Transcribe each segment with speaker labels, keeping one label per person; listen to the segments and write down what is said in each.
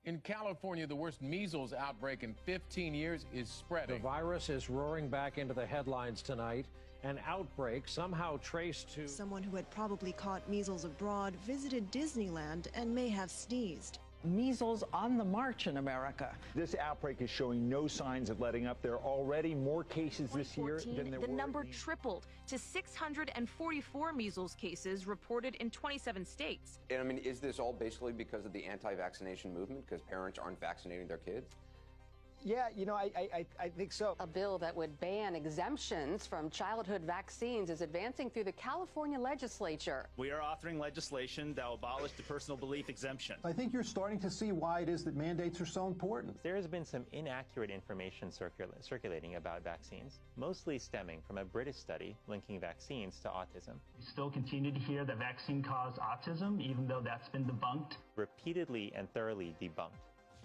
Speaker 1: In California, the worst measles outbreak in 15 years is spreading.
Speaker 2: The virus is roaring back into the headlines tonight. An outbreak somehow traced to
Speaker 3: someone who had probably caught measles abroad visited Disneyland and may have sneezed.
Speaker 4: Measles on the march in America.
Speaker 5: This outbreak is showing no signs of letting up. There are already more cases this year than there were.
Speaker 6: The number tripled to 644 measles cases reported in 27 states.
Speaker 7: And I mean, is this all basically because of the anti-vaccination movement, because parents aren't vaccinating their kids?
Speaker 5: Yeah, you know, I think so.
Speaker 8: A bill that would ban exemptions from childhood vaccines is advancing through the California legislature.
Speaker 9: We are authoring legislation that will abolish the personal belief exemption.
Speaker 10: I think you're starting to see why it is that mandates are so important.
Speaker 11: There has been some inaccurate information circulating about vaccines, mostly stemming from a British study linking vaccines to autism.
Speaker 12: We still continue to hear that vaccine caused autism, even though that's been debunked.
Speaker 11: Repeatedly and thoroughly debunked.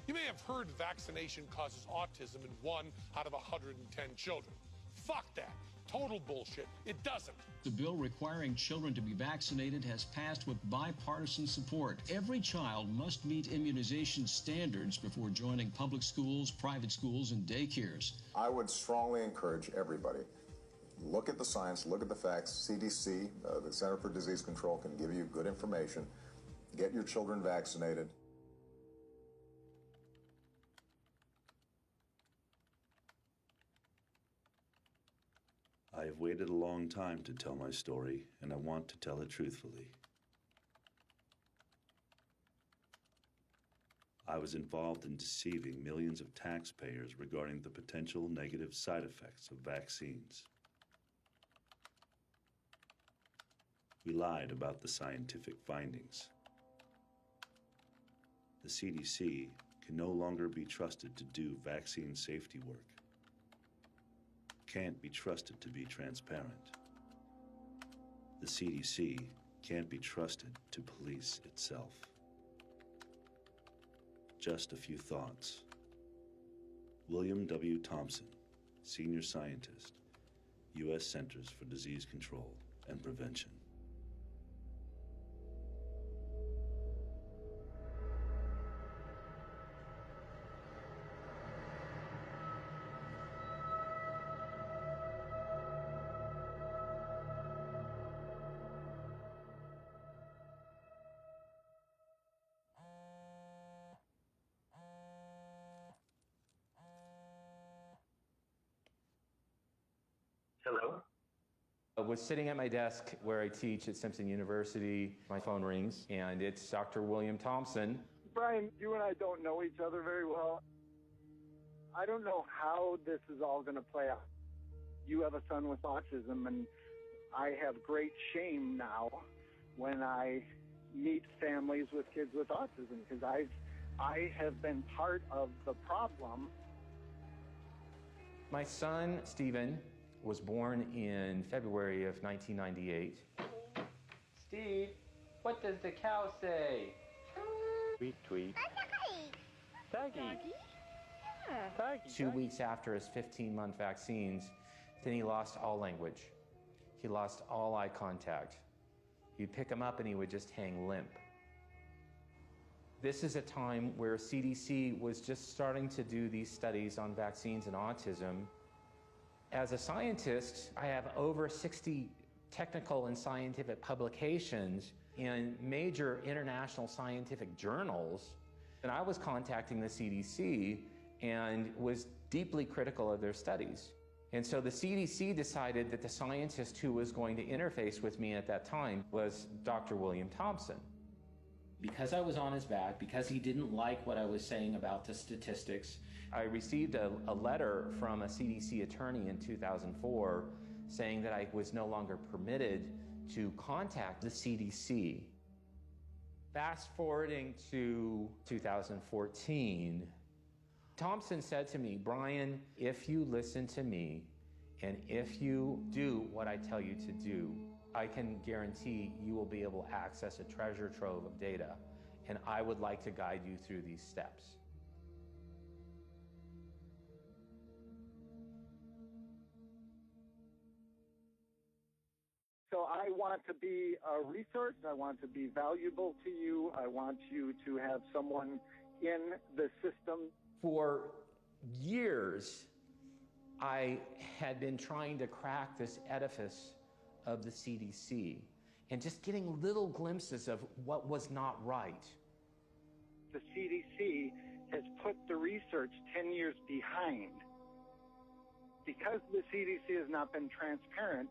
Speaker 13: You may have heard vaccination causes autism in 1 out of 110 children. Fuck that. Total bullshit. It doesn't.
Speaker 14: The bill requiring children to be vaccinated has passed with bipartisan support. Every child must meet immunization standards before joining public schools, private schools, and daycares.
Speaker 15: I would strongly encourage everybody, look at the science, look at the facts. CDC, the Center for Disease Control, can give you good information. Get your children vaccinated.
Speaker 16: I have waited a long time to tell my story, and I want to tell it truthfully. I was involved in deceiving millions of taxpayers regarding the potential negative side effects of vaccines. We lied about the scientific findings. The CDC can no longer be trusted to do vaccine safety work. Can't be trusted to be transparent. The CDC can't be trusted to police itself. Just a few thoughts. William W. Thompson, Senior Scientist, U.S. Centers for Disease Control and Prevention.
Speaker 17: Hello? I was sitting at my desk where I teach at Simpson University. My phone rings, and it's Dr. William Thompson.
Speaker 18: Brian, you and I don't know each other very well. I don't know how this is all going to play out. You have a son with autism, and I have great shame now when I meet families with kids with autism, because I have been part of the problem.
Speaker 17: My son, Stephen, was born in February of 1998.
Speaker 19: Steve, what does the cow say?
Speaker 11: Tweet, tweet.
Speaker 19: Doggy.
Speaker 11: Yeah.
Speaker 19: Doggy.
Speaker 17: 2 weeks after his 15-month vaccines, then he lost all language. He lost all eye contact. You'd pick him up and he would just hang limp. This is a time where CDC was just starting to do these studies on vaccines and autism. As a scientist, I have over 60 technical and scientific publications in major international scientific journals. And I was contacting the CDC and was deeply critical of their studies. And so the CDC decided that the scientist who was going to interface with me at that time was Dr. William Thompson. Because I was on his back, because he didn't like what I was saying about the statistics, I received a letter from a CDC attorney in 2004 saying that I was no longer permitted to contact the CDC. Fast forwarding to 2014, Thompson said to me, Brian, if you listen to me and if you do what I tell you to do, I can guarantee you will be able to access a treasure trove of data, and I would like to guide you through these steps.
Speaker 18: So I want to be a resource. I want to be valuable to you. I want you to have someone in the system.
Speaker 17: For years, I had been trying to crack this edifice of the CDC and just getting little glimpses of what was not right.
Speaker 18: The CDC has put the research 10 years behind. Because the CDC has not been transparent,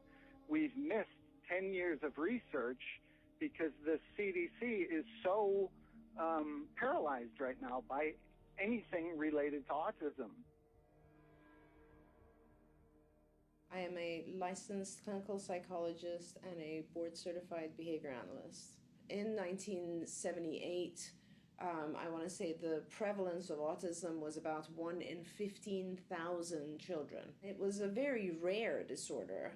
Speaker 18: we've missed 10 years of research because the CDC is so paralyzed right now by anything related to autism.
Speaker 20: I am a licensed clinical psychologist and a board-certified behavior analyst. In 1978, I want to say the prevalence of autism was about 1 in 15,000 children. It was a very rare disorder.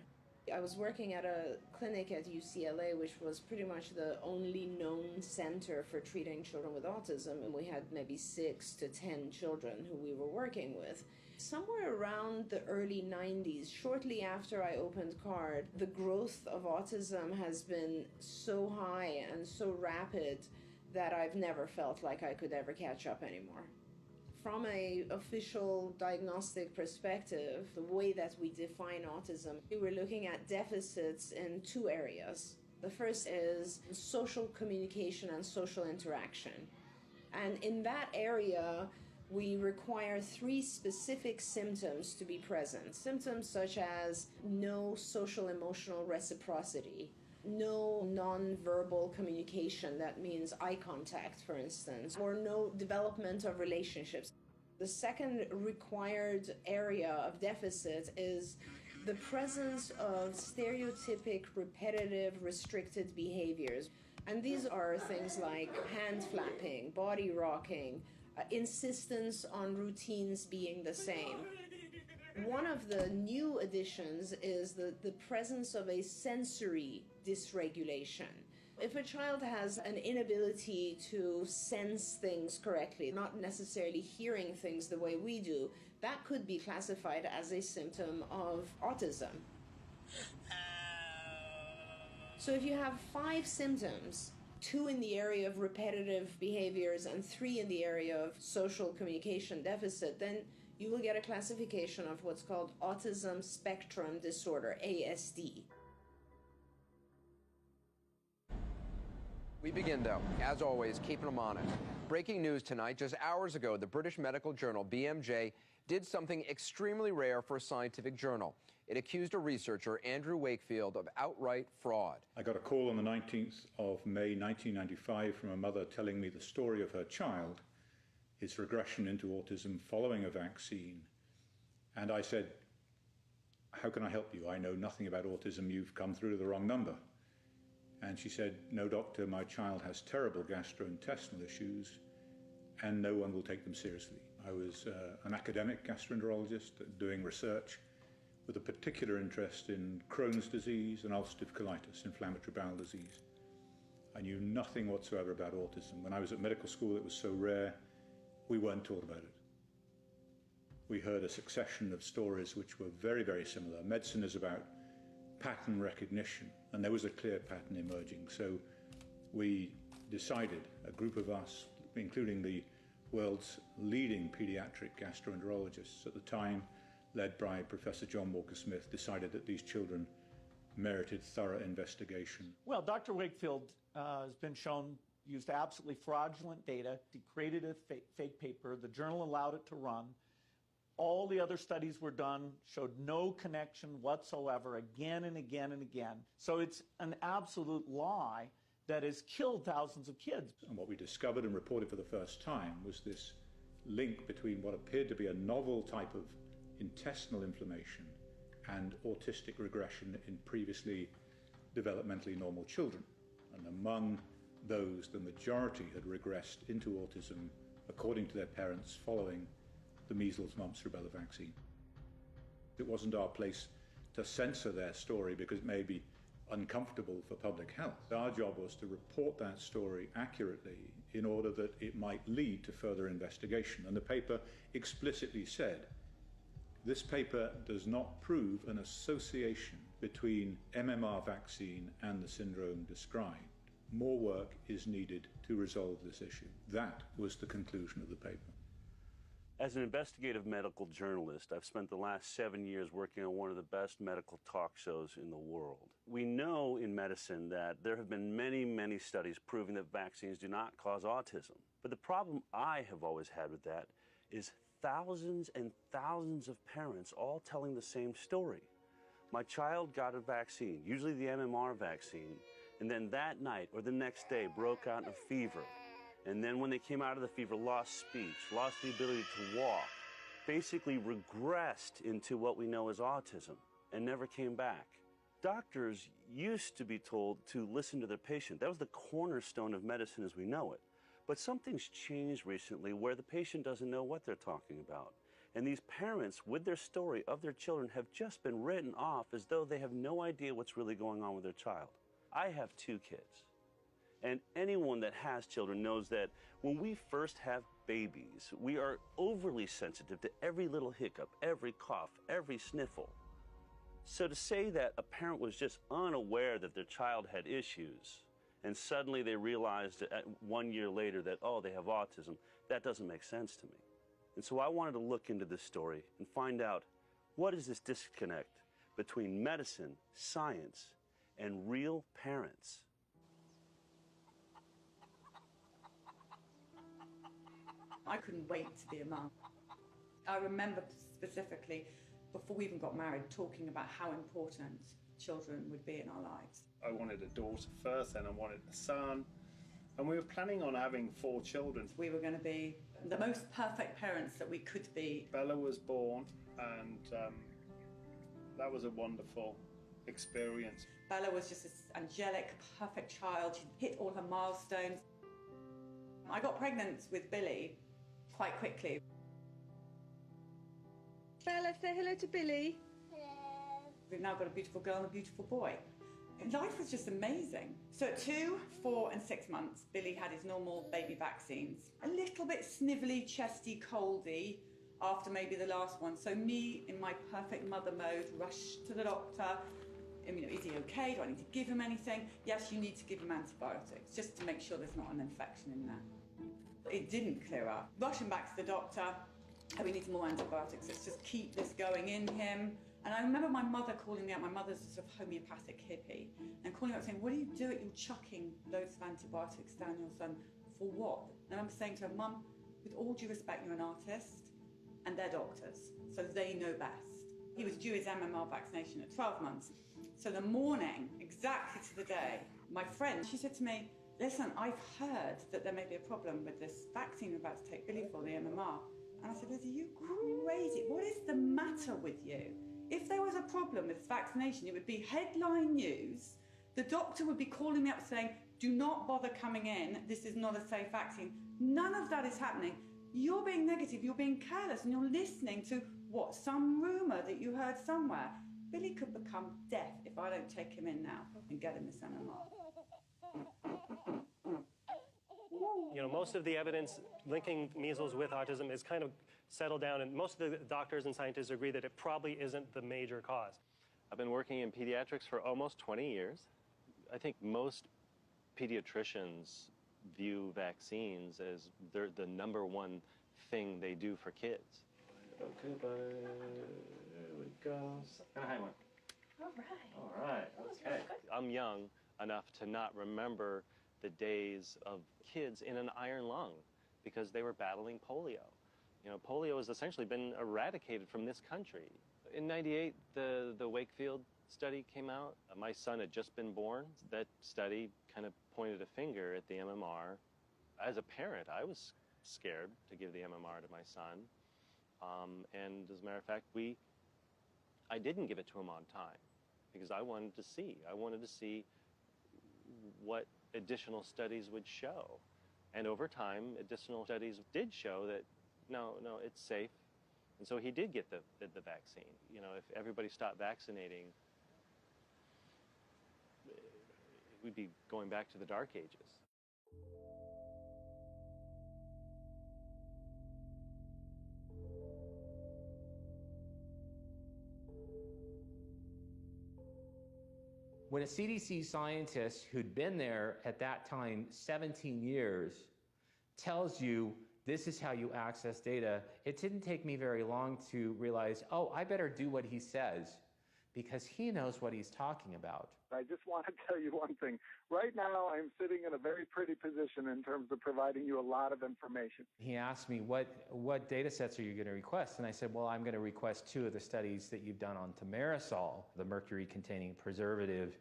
Speaker 20: I was working at a clinic at UCLA, which was pretty much the only known center for treating children with autism, and we had maybe 6 to 10 children who we were working with. Somewhere around the early 90s, shortly after I opened CARD, the growth of autism has been so high and so rapid that I've never felt like I could ever catch up anymore. From an official diagnostic perspective, the way that we define autism, we were looking at deficits in 2 areas. The first is social communication and social interaction. And in that area, we require 3 specific symptoms to be present. Symptoms such as no social emotional reciprocity, no non-verbal communication, that means eye contact, for instance, or no development of relationships. The second required area of deficit is the presence of stereotypic, repetitive, restricted behaviors. And these are things like hand flapping, body rocking, insistence on routines being the same. One of the new additions is the presence of a sensory dysregulation. If a child has an inability to sense things correctly, not necessarily hearing things the way we do, that could be classified as a symptom of autism. So if you have 5 symptoms, 2 in the area of repetitive behaviors and 3 in the area of social communication deficit, then you will get a classification of what's called Autism Spectrum Disorder, ASD.
Speaker 7: We begin, though, as always, keeping them honest. Breaking news tonight, just hours ago, the British medical journal BMJ did something extremely rare for a scientific journal. It accused a researcher, Andrew Wakefield, of outright fraud.
Speaker 21: I got a call on the 19th of May 1995 from a mother telling me the story of her child, his regression into autism following a vaccine. And I said, how can I help you? I know nothing about autism. You've come through to the wrong number. And she said, no, doctor, my child has terrible gastrointestinal issues and no one will take them seriously. I was an academic gastroenterologist doing research with a particular interest in Crohn's disease and ulcerative colitis, inflammatory bowel disease. I knew nothing whatsoever about autism. When I was at medical school, it was so rare, we weren't taught about it. We heard a succession of stories which were very, very similar. Medicine is about pattern recognition, and there was a clear pattern emerging. So we decided, a group of us, including the world's leading pediatric gastroenterologists at the time, led by Professor John Walker-Smith, decided that these children merited thorough investigation.
Speaker 22: Well, Dr. Wakefield has been shown used absolutely fraudulent data. He created a fake paper. The journal allowed it to run. All the other studies were done, showed no connection whatsoever, again and again and again. So it's an absolute lie that has killed thousands of kids.
Speaker 21: And what we discovered and reported for the first time was this link between what appeared to be a novel type of intestinal inflammation and autistic regression in previously developmentally normal children. And among those, the majority had regressed into autism according to their parents following the measles, mumps, rubella vaccine. It wasn't our place to censor their story because it may be uncomfortable for public health. Our job was to report that story accurately in order that it might lead to further investigation. And the paper explicitly said, this paper does not prove an association between MMR vaccine and the syndrome described. More work is needed to resolve this issue. That was the conclusion of the paper.
Speaker 1: As an investigative medical journalist, I've spent the last 7 years working on one of the best medical talk shows in the world. We know in medicine that there have been many, many studies proving that vaccines do not cause autism. But the problem I have always had with that is thousands and thousands of parents all telling the same story. My child got a vaccine, usually the MMR vaccine, and then that night or the next day broke out in a fever. And then when they came out of the fever, lost speech, lost the ability to walk, basically regressed into what we know as autism and never came back. Doctors used to be told to listen to their patient. That was the cornerstone of medicine as we know it. But something's changed recently where the patient doesn't know what they're talking about. And these parents, with their story of their children, have just been written off as though they have no idea what's really going on with their child. I have 2 kids. And anyone that has children knows that when we first have babies, we are overly sensitive to every little hiccup, every cough, every sniffle. So to say that a parent was just unaware that their child had issues, and suddenly they realized at 1 year later that, oh, they have autism, that doesn't make sense to me. And so I wanted to look into this story and find out, what is this disconnect between medicine, science, and real parents?
Speaker 2: I couldn't wait to be a mum. I remember specifically, before we even got married, talking about how important children would be in our lives.
Speaker 9: I wanted a daughter first, then I wanted a son, and we were planning on having 4 children.
Speaker 2: We were going to be the most perfect parents that we could be.
Speaker 9: Bella was born, and that was a wonderful experience.
Speaker 2: Bella was just this angelic, perfect child. She hit all her milestones. I got pregnant with Billy quite quickly. Bella, say hello to Billy. Hello. We've now got a beautiful girl and a beautiful boy. And life was just amazing. So at 2, 4 and 6 months, Billy had his normal baby vaccines. A little bit snivelly, chesty, coldy after maybe the last one. So me, in my perfect mother mode, rushed to the doctor. Is he okay? Do I need to give him anything? Yes, you need to give him antibiotics, just to make sure there's not an infection in there. It didn't clear up. Rushing back to the doctor, oh, we need some more antibiotics. Let's just keep this going in him. And I remember my mother calling me out. My mother's a sort of homeopathic hippie, and calling me out saying, what are you doing? You're chucking loads of antibiotics down your son. For what? And I remember saying to her, Mum, with all due respect, you're an artist, and they're doctors, so they know best. He was due his MMR vaccination at 12 months. So the morning, exactly to the day, my friend, she said to me, listen, I've heard that there may be a problem with this vaccine we're about to take Billy for, the MMR. And I said, Liz, are you crazy? What is the matter with you? If there was a problem with this vaccination, it would be headline news. The doctor would be calling me up saying, do not bother coming in. This is not a safe vaccine. None of that is happening. You're being negative, you're being careless, and you're listening to, what, some rumour that you heard somewhere. Billy could become deaf if I don't take him in now and get him this MMR.
Speaker 23: You know, most of the evidence linking measles with autism is kind of settled down, and most of the doctors and scientists agree that it probably isn't the major cause.
Speaker 11: I've been working in pediatrics for almost 20 years. I think most pediatricians view vaccines as the #1 thing they do for kids. Okay, there we go. And a high one.
Speaker 2: All right.
Speaker 11: All right, okay. I'm young enough to not remember the days of kids in an iron lung because they were battling polio. You know, polio has essentially been eradicated from this country. In '98, the Wakefield study came out. My son had just been born. That study kind of pointed a finger at the MMR. As a parent, I was scared to give the MMR to my son. And as a matter of fact, I didn't give it to him on time because I wanted to see what additional studies would show. And over time, additional studies did show that, no, it's safe. And so he did get the vaccine. You know, if everybody stopped vaccinating, we'd be going back to the dark ages.
Speaker 17: When a CDC scientist who'd been there at that time 17 years tells you this is how you access data, it didn't take me very long to realize, oh, I better do what he says because he knows what he's talking about.
Speaker 18: I just want to tell you one thing. Right now, I'm sitting in a very pretty position in terms of providing you a lot of information.
Speaker 17: He asked me, what data sets are you going to request? And I said, well, I'm going to request 2 of the studies that you've done on thimerosal, the mercury-containing preservative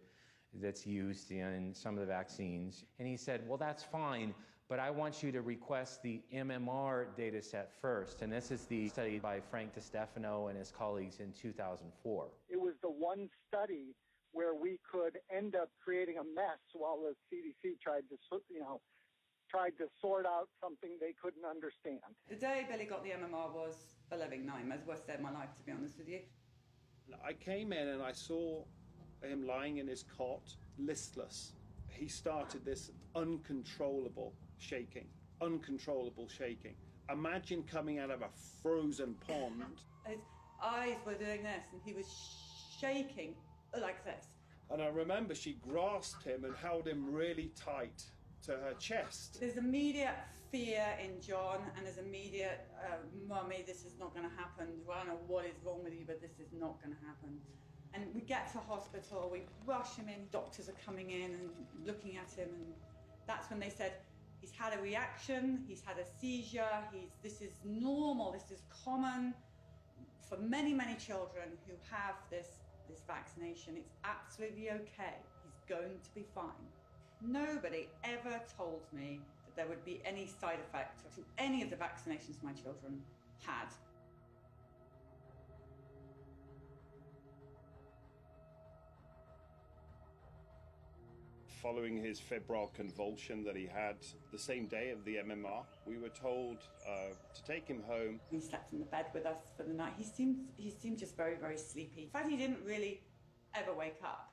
Speaker 17: that's used in some of the vaccines. And he said, well, that's fine, but I want you to request the MMR data set first. And this is the study by Frank DiStefano and his colleagues in 2004.
Speaker 18: It was the one study where we could end up creating a mess while the CDC tried to sort out something they couldn't understand.
Speaker 2: The day Billy got the MMR was a living nightmare. It was the worst day of my life, to be honest with you.
Speaker 9: I came in and I saw him lying in his cot, listless. He started this uncontrollable shaking. Imagine coming out of a frozen pond.
Speaker 2: His eyes were doing this and he was shaking like this.
Speaker 9: And I remember she grasped him and held him really tight to her chest.
Speaker 2: There's immediate fear in John and there's immediate, Mummy, this is not going to happen. Well, I don't know what is wrong with you, but this is not going to happen. And we get to hospital, we rush him in, doctors are coming in and looking at him, and that's when they said, he's had a reaction, he's had a seizure, this is normal, this is common for many, many children who have this vaccination. It's absolutely okay. He's going to be fine. Nobody ever told me that there would be any side effect to any of the vaccinations my children had.
Speaker 9: Following his febrile convulsion that he had the same day of the MMR, we were told to take him home.
Speaker 2: He slept in the bed with us for the night. He seemed just very, very sleepy. In fact, he didn't really ever wake up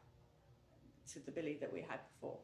Speaker 2: to the Billy that we had before.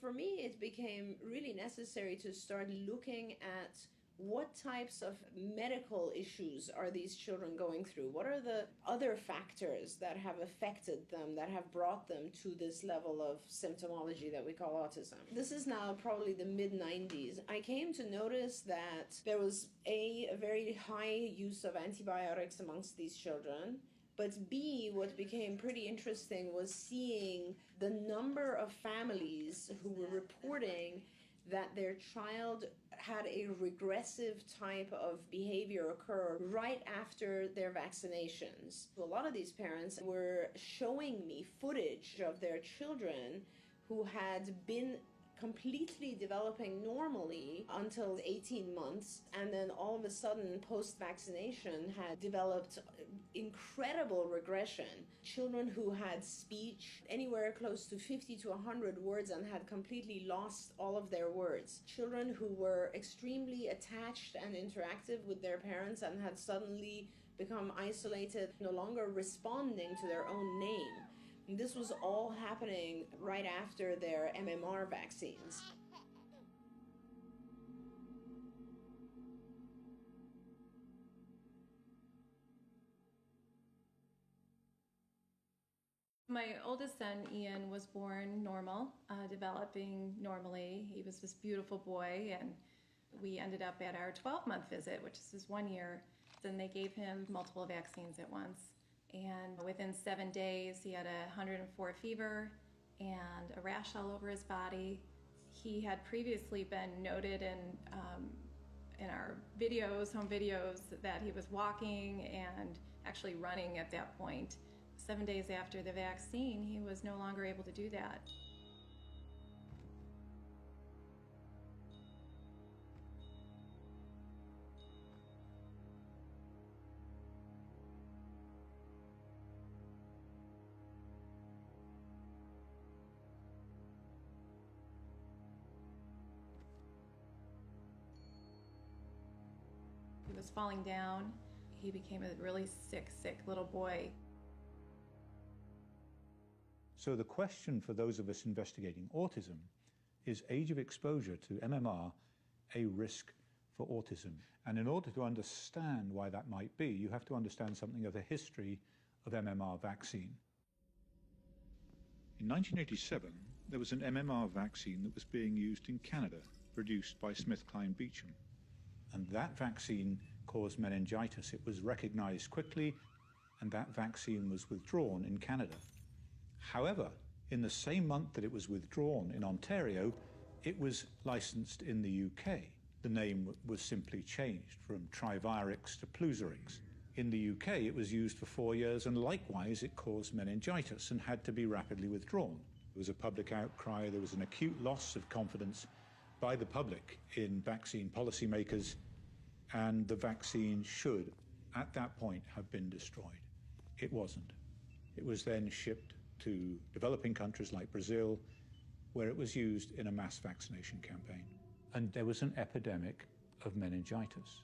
Speaker 20: For me, it became really necessary to start looking at what types of medical issues are these children going through? What are the other factors that have affected them, that have brought them to this level of symptomology that we call autism? This is now probably the mid-90s. I came to notice that there was a very high use of antibiotics amongst these children. But B, what became pretty interesting was seeing the number of families who were reporting that their child had a regressive type of behavior occur right after their vaccinations. A lot of these parents were showing me footage of their children who had been completely developing normally until 18 months, and then all of a sudden post-vaccination had developed incredible regression. Children who had speech anywhere close to 50 to 100 words and had completely lost all of their words. Children who were extremely attached and interactive with their parents and had suddenly become isolated, no longer responding to their own name. And this was all happening right after their MMR vaccines.
Speaker 3: My oldest son, Ian, was born normal, developing normally. He was this beautiful boy, and we ended up at our 12-month visit, which is his 1 year, and they gave him multiple vaccines at once. And within 7 days, he had 104 fever and a rash all over his body. He had previously been noted in our videos, home videos, that he was walking and actually running at that point. 7 days after the vaccine, he was no longer able to do that. He was falling down. He became a really sick little boy.
Speaker 5: So the question for those of us investigating autism is age of exposure to MMR a risk for autism? And in order to understand why that might be, you have to understand something of the history of MMR vaccine. In 1987, there was an MMR vaccine that was being used in Canada, produced by SmithKline Beecham. And that vaccine caused meningitis. It was recognized quickly, and that vaccine was withdrawn in Canada. However, in the same month that it was withdrawn in Ontario, it was licensed in the UK. The name was simply changed from Trivirix to Pluzirix. In the UK, it was used for 4 years, and likewise, it caused meningitis and had to be rapidly withdrawn. There was a public outcry. There was an acute loss of confidence by the public in vaccine policymakers, and the vaccine should, at that point, have been destroyed. It wasn't. It was then shipped to developing countries like Brazil, where it was used in a mass vaccination campaign. And there was an epidemic of meningitis,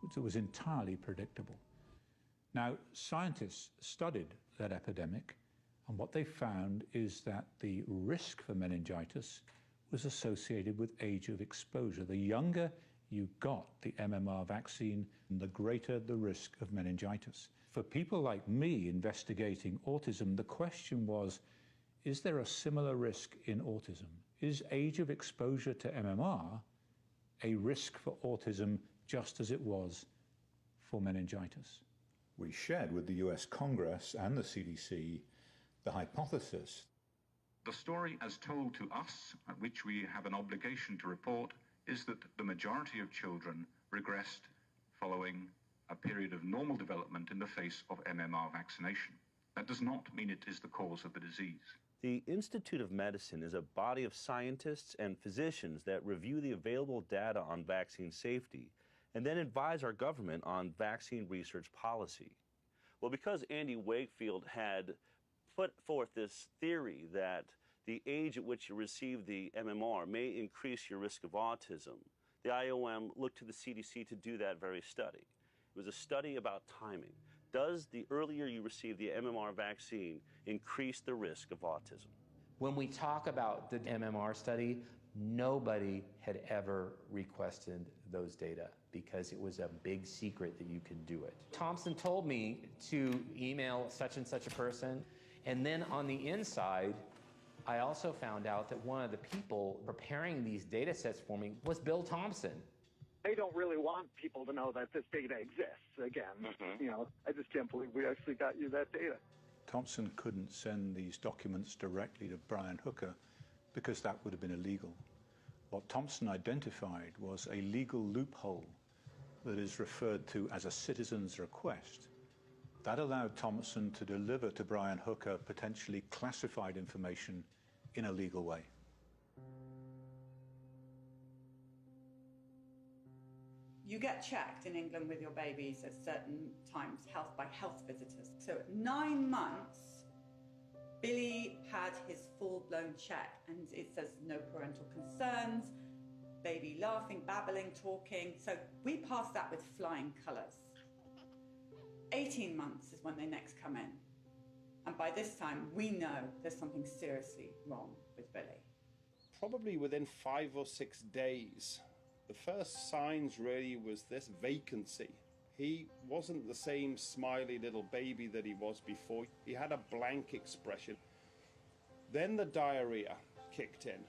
Speaker 5: which was entirely predictable. Now, scientists studied that epidemic, and what they found is that the risk for meningitis was associated with age of exposure. The younger you got the MMR vaccine, the greater the risk of meningitis. For people like me investigating autism, the question was, is there a similar risk in autism? Is age of exposure to MMR a risk for autism just as it was for meningitis?
Speaker 21: We shared with the US Congress and the CDC the hypothesis.
Speaker 4: The story as told to us, which we have an obligation to report, is that the majority of children regressed following a period of normal development in the face of MMR vaccination. That does not mean it is the cause of the disease.
Speaker 1: The Institute of Medicine is a body of scientists and physicians that review the available data on vaccine safety and then advise our government on vaccine research policy. Well, because Andy Wakefield had put forth this theory that the age at which you receive the MMR may increase your risk of autism, the IOM looked to the CDC to do that very study. It was a study about timing. Does the earlier you receive the MMR vaccine increase the risk of autism?
Speaker 17: When we talk about the MMR study, nobody had ever requested those data because it was a big secret that you could do it. Thompson told me to email such and such a person, and then on the inside, I also found out that one of the people preparing these data sets for me was Bill Thompson.
Speaker 18: They don't really want people to know that this data exists. Again, you know, I just can't believe we actually got you that data.
Speaker 5: Thompson couldn't send these documents directly to Brian Hooker because that would have been illegal. What Thompson identified was a legal loophole that is referred to as a citizen's request. That allowed Thompson to deliver to Brian Hooker potentially classified information in a legal way.
Speaker 2: You get checked in England with your babies at certain times, by health visitors. So at 9 months, Billy had his full-blown check, and it says no parental concerns, baby laughing, babbling, talking. So we passed that with flying colours. 18 months is when they next come in. And by this time, we know there's something seriously wrong with Billy.
Speaker 9: Probably within 5 or 6 days, the first signs really was this vacancy. He wasn't the same smiley little baby that he was before. He had a blank expression. Then the diarrhea kicked in.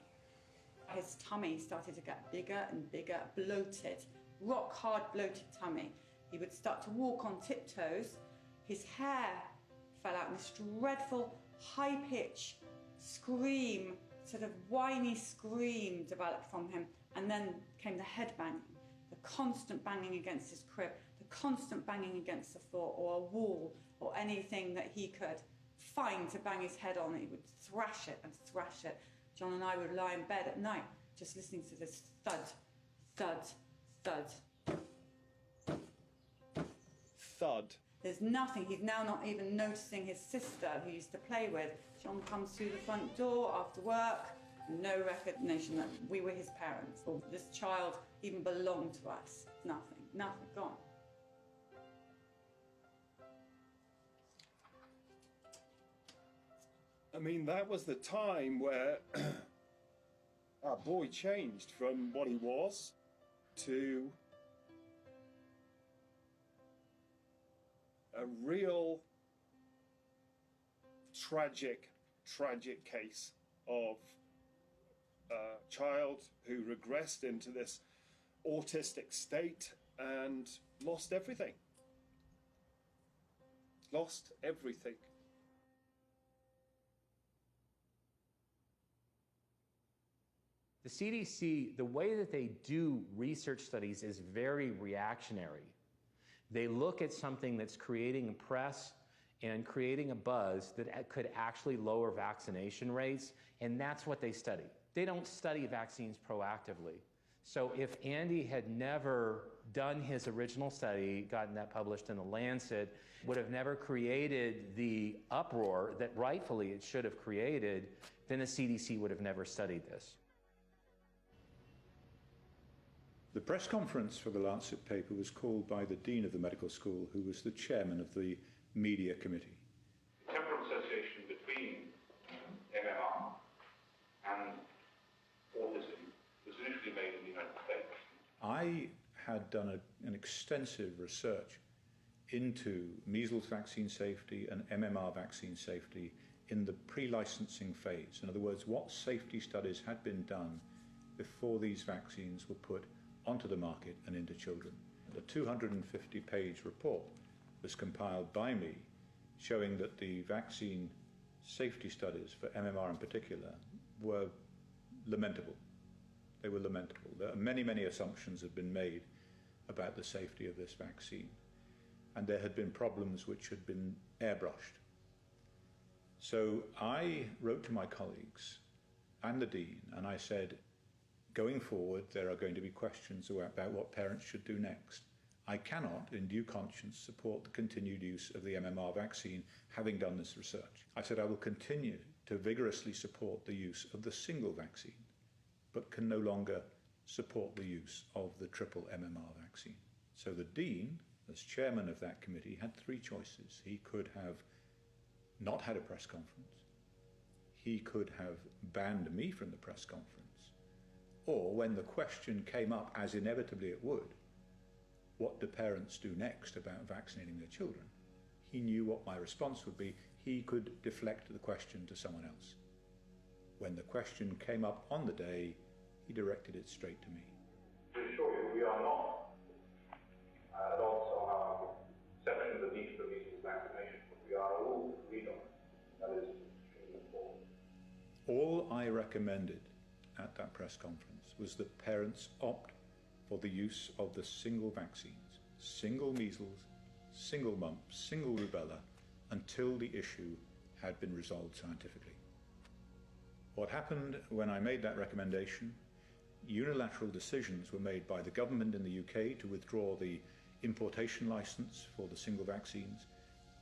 Speaker 2: His tummy started to get bigger and bigger, bloated, rock hard bloated tummy. He would start to walk on tiptoes. His hair fell out, and this dreadful high-pitched scream, sort of whiny scream developed from him. And then came the head banging, the constant banging against his crib, the constant banging against the floor or a wall or anything that he could find to bang his head on. He would thrash it and thrash it. John and I would lie in bed at night just listening to this thud, thud, thud.
Speaker 9: Thud.
Speaker 2: There's nothing. He's now not even noticing his sister who he used to play with. John comes through the front door after work. No recognition that we were his parents or this child even belonged to us. Nothing, nothing, gone.
Speaker 9: I mean, that was the time where our boy changed from what he was to a real tragic, tragic case of a child who regressed into this autistic state and lost everything. Lost everything.
Speaker 17: The CDC, the way that they do research studies is very reactionary. They look at something that's creating a press and creating a buzz that could actually lower vaccination rates, and that's what they study. They don't study vaccines proactively. So if Andy had never done his original study, gotten that published in the Lancet, would have never created the uproar that rightfully it should have created, then the CDC would have never studied this.
Speaker 5: The press conference for the Lancet paper was called by the Dean of the medical school, who was the chairman of the media committee.
Speaker 4: The temporal association between MMR and autism was initially made in the United States.
Speaker 5: I had done an extensive research into measles vaccine safety and MMR vaccine safety in the pre-licensing phase. In other words, what safety studies had been done before these vaccines were put onto the market and into children. A 250-page report was compiled by me showing that the vaccine safety studies for MMR in particular were lamentable. They were lamentable. There are many, many assumptions had been made about the safety of this vaccine, and there had been problems which had been airbrushed. So I wrote to my colleagues and the Dean, and I said, going forward, there are going to be questions about what parents should do next. I cannot, in due conscience, support the continued use of the MMR vaccine, having done this research. I said I will continue to vigorously support the use of the single vaccine, but can no longer support the use of the triple MMR vaccine. So the Dean, as chairman of that committee, had three choices. He could have not had a press conference. He could have banned me from the press conference. Or when the question came up, as inevitably it would, what do parents do next about vaccinating their children? He knew what my response would be. He could deflect the question to someone else. When the question came up on the day, he directed it straight to me.
Speaker 4: To assure you, we are not at all somehow exception to the need for measles vaccination. We are all legal. That is extremely important.
Speaker 5: All I recommended at that press conference was that parents opt for the use of the single vaccines, single measles, single mumps, single rubella, until the issue had been resolved scientifically. What happened when I made that recommendation, unilateral decisions were made by the government in the UK to withdraw the importation license for the single vaccines,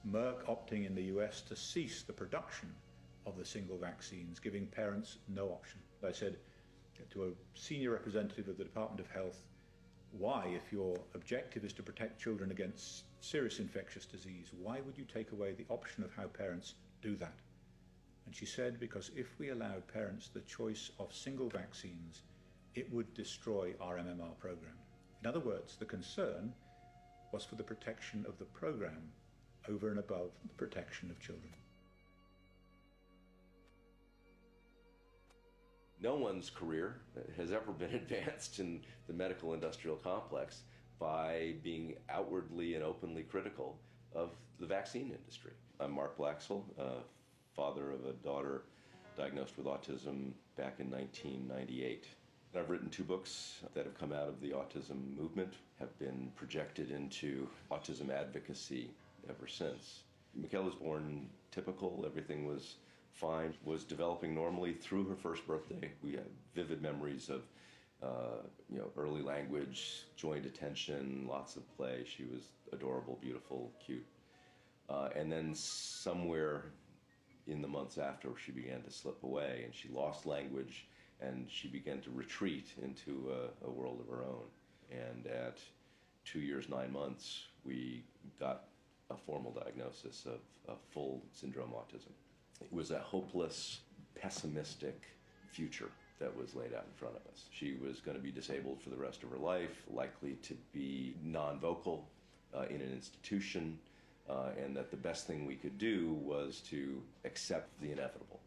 Speaker 5: Merck opting in the US to cease the production of the single vaccines, giving parents no option. I said to a senior representative of the Department of Health, why, if your objective is to protect children against serious infectious disease, why would you take away the option of how parents do that? And she said, because if we allowed parents the choice of single vaccines, it would destroy our MMR program. In other words, the concern was for the protection of the program over and above the protection of children.
Speaker 6: No one's career has ever been advanced in the medical industrial complex by being outwardly and openly critical of the vaccine industry. I'm Mark Blaxell, father of a daughter diagnosed with autism back in 1998. I've written 2 books that have come out of the autism movement, have been projected into autism advocacy ever since. Michaela was born typical, everything was fine, was developing normally through her first birthday. We have vivid memories of early language, joint attention, lots of play. She was adorable, beautiful, cute. And then somewhere in the months after, she began to slip away and she lost language and she began to retreat into a world of her own. And at 2 years, 9 months, we got a formal diagnosis of full syndrome autism. It was a hopeless, pessimistic future that was laid out in front of us. She was going to be disabled for the rest of her life, likely to be non-vocal in an institution, and that the best thing we could do was to accept the inevitable.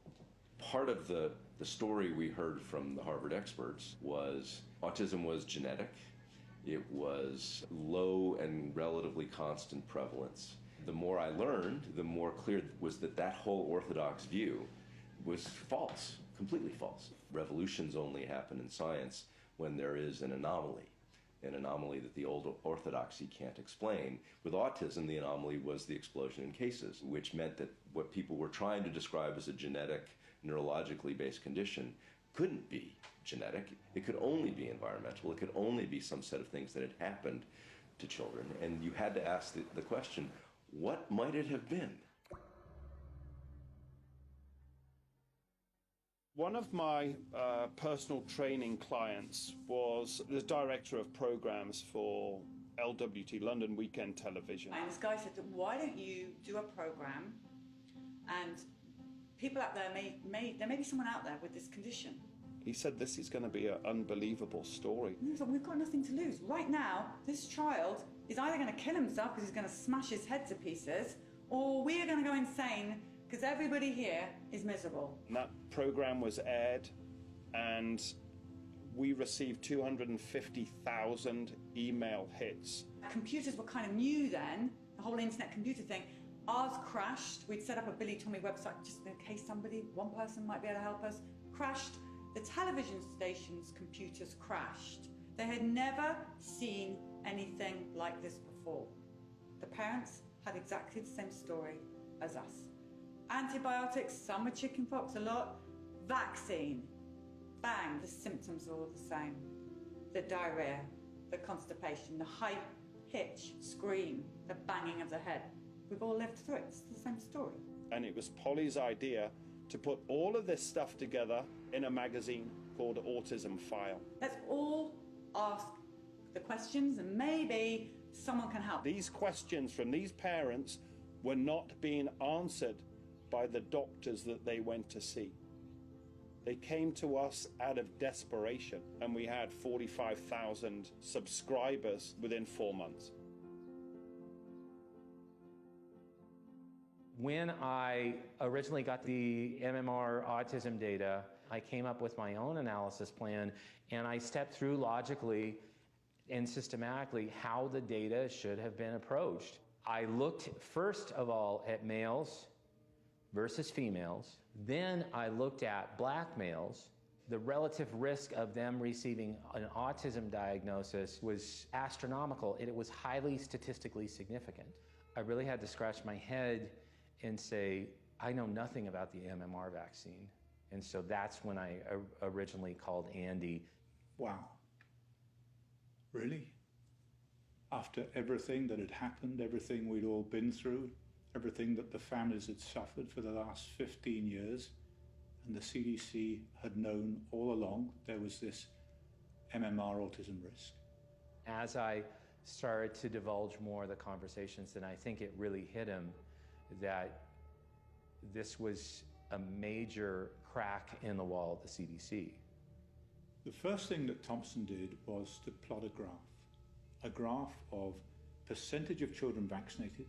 Speaker 6: Part of the story we heard from the Harvard experts was autism was genetic. It was low and relatively constant prevalence. The more I learned, the more clear it was that that whole orthodox view was false, completely false. Revolutions only happen in science when there is an anomaly that the old orthodoxy can't explain. With autism, the anomaly was the explosion in cases, which meant that what people were trying to describe as a genetic, neurologically based condition couldn't be genetic. It could only be environmental. It could only be some set of things that had happened to children. And you had to ask the question, what might it have been?
Speaker 9: One of my personal training clients was the director of programs for LWT, London Weekend Television.
Speaker 2: And this guy said, why don't you do a program, and people out there there may be someone out there with this condition.
Speaker 9: He said, this is going to be an unbelievable story.
Speaker 2: So we've got nothing to lose. Right now, this child is either going to kill himself because he's going to smash his head to pieces, or we are going to go insane because everybody here is miserable.
Speaker 9: And that program was aired, and we received 250,000 email hits.
Speaker 2: Computers were kind of new then, the whole internet computer thing. Ours crashed. We'd set up a Billy Tommy website just in case one person might be able to help us. Crashed. The television station's computers crashed. They had never seen anything like this before. The parents had exactly the same story as us. Antibiotics, some with chickenpox, a lot. Vaccine, bang, the symptoms are all the same. The diarrhea, the constipation, the high-pitched scream, the banging of the head. We've all lived through it. It's the same story.
Speaker 9: And it was Polly's idea to put all of this stuff together in a magazine called Autism File.
Speaker 2: Let's all ask the questions and maybe someone can help.
Speaker 9: These questions from these parents were not being answered by the doctors that they went to see. They came to us out of desperation, and we had 45,000 subscribers within 4 months.
Speaker 17: When I originally got the MMR autism data, I came up with my own analysis plan, and I stepped through logically and systematically how the data should have been approached. I looked first of all at males versus females. Then I looked at black males. The relative risk of them receiving an autism diagnosis was astronomical, and it was highly statistically significant. I really had to scratch my head and say, I know nothing about the MMR vaccine. And so that's when I originally called Andy.
Speaker 5: Wow. Really? After everything that had happened, everything we'd all been through, everything that the families had suffered for the last 15 years, and the CDC had known all along there was this MMR autism risk.
Speaker 17: As I started to divulge more of the conversations, then I think it really hit him that this was a major crack in the wall of the CDC.
Speaker 5: The first thing that Thompson did was to plot a graph of percentage of children vaccinated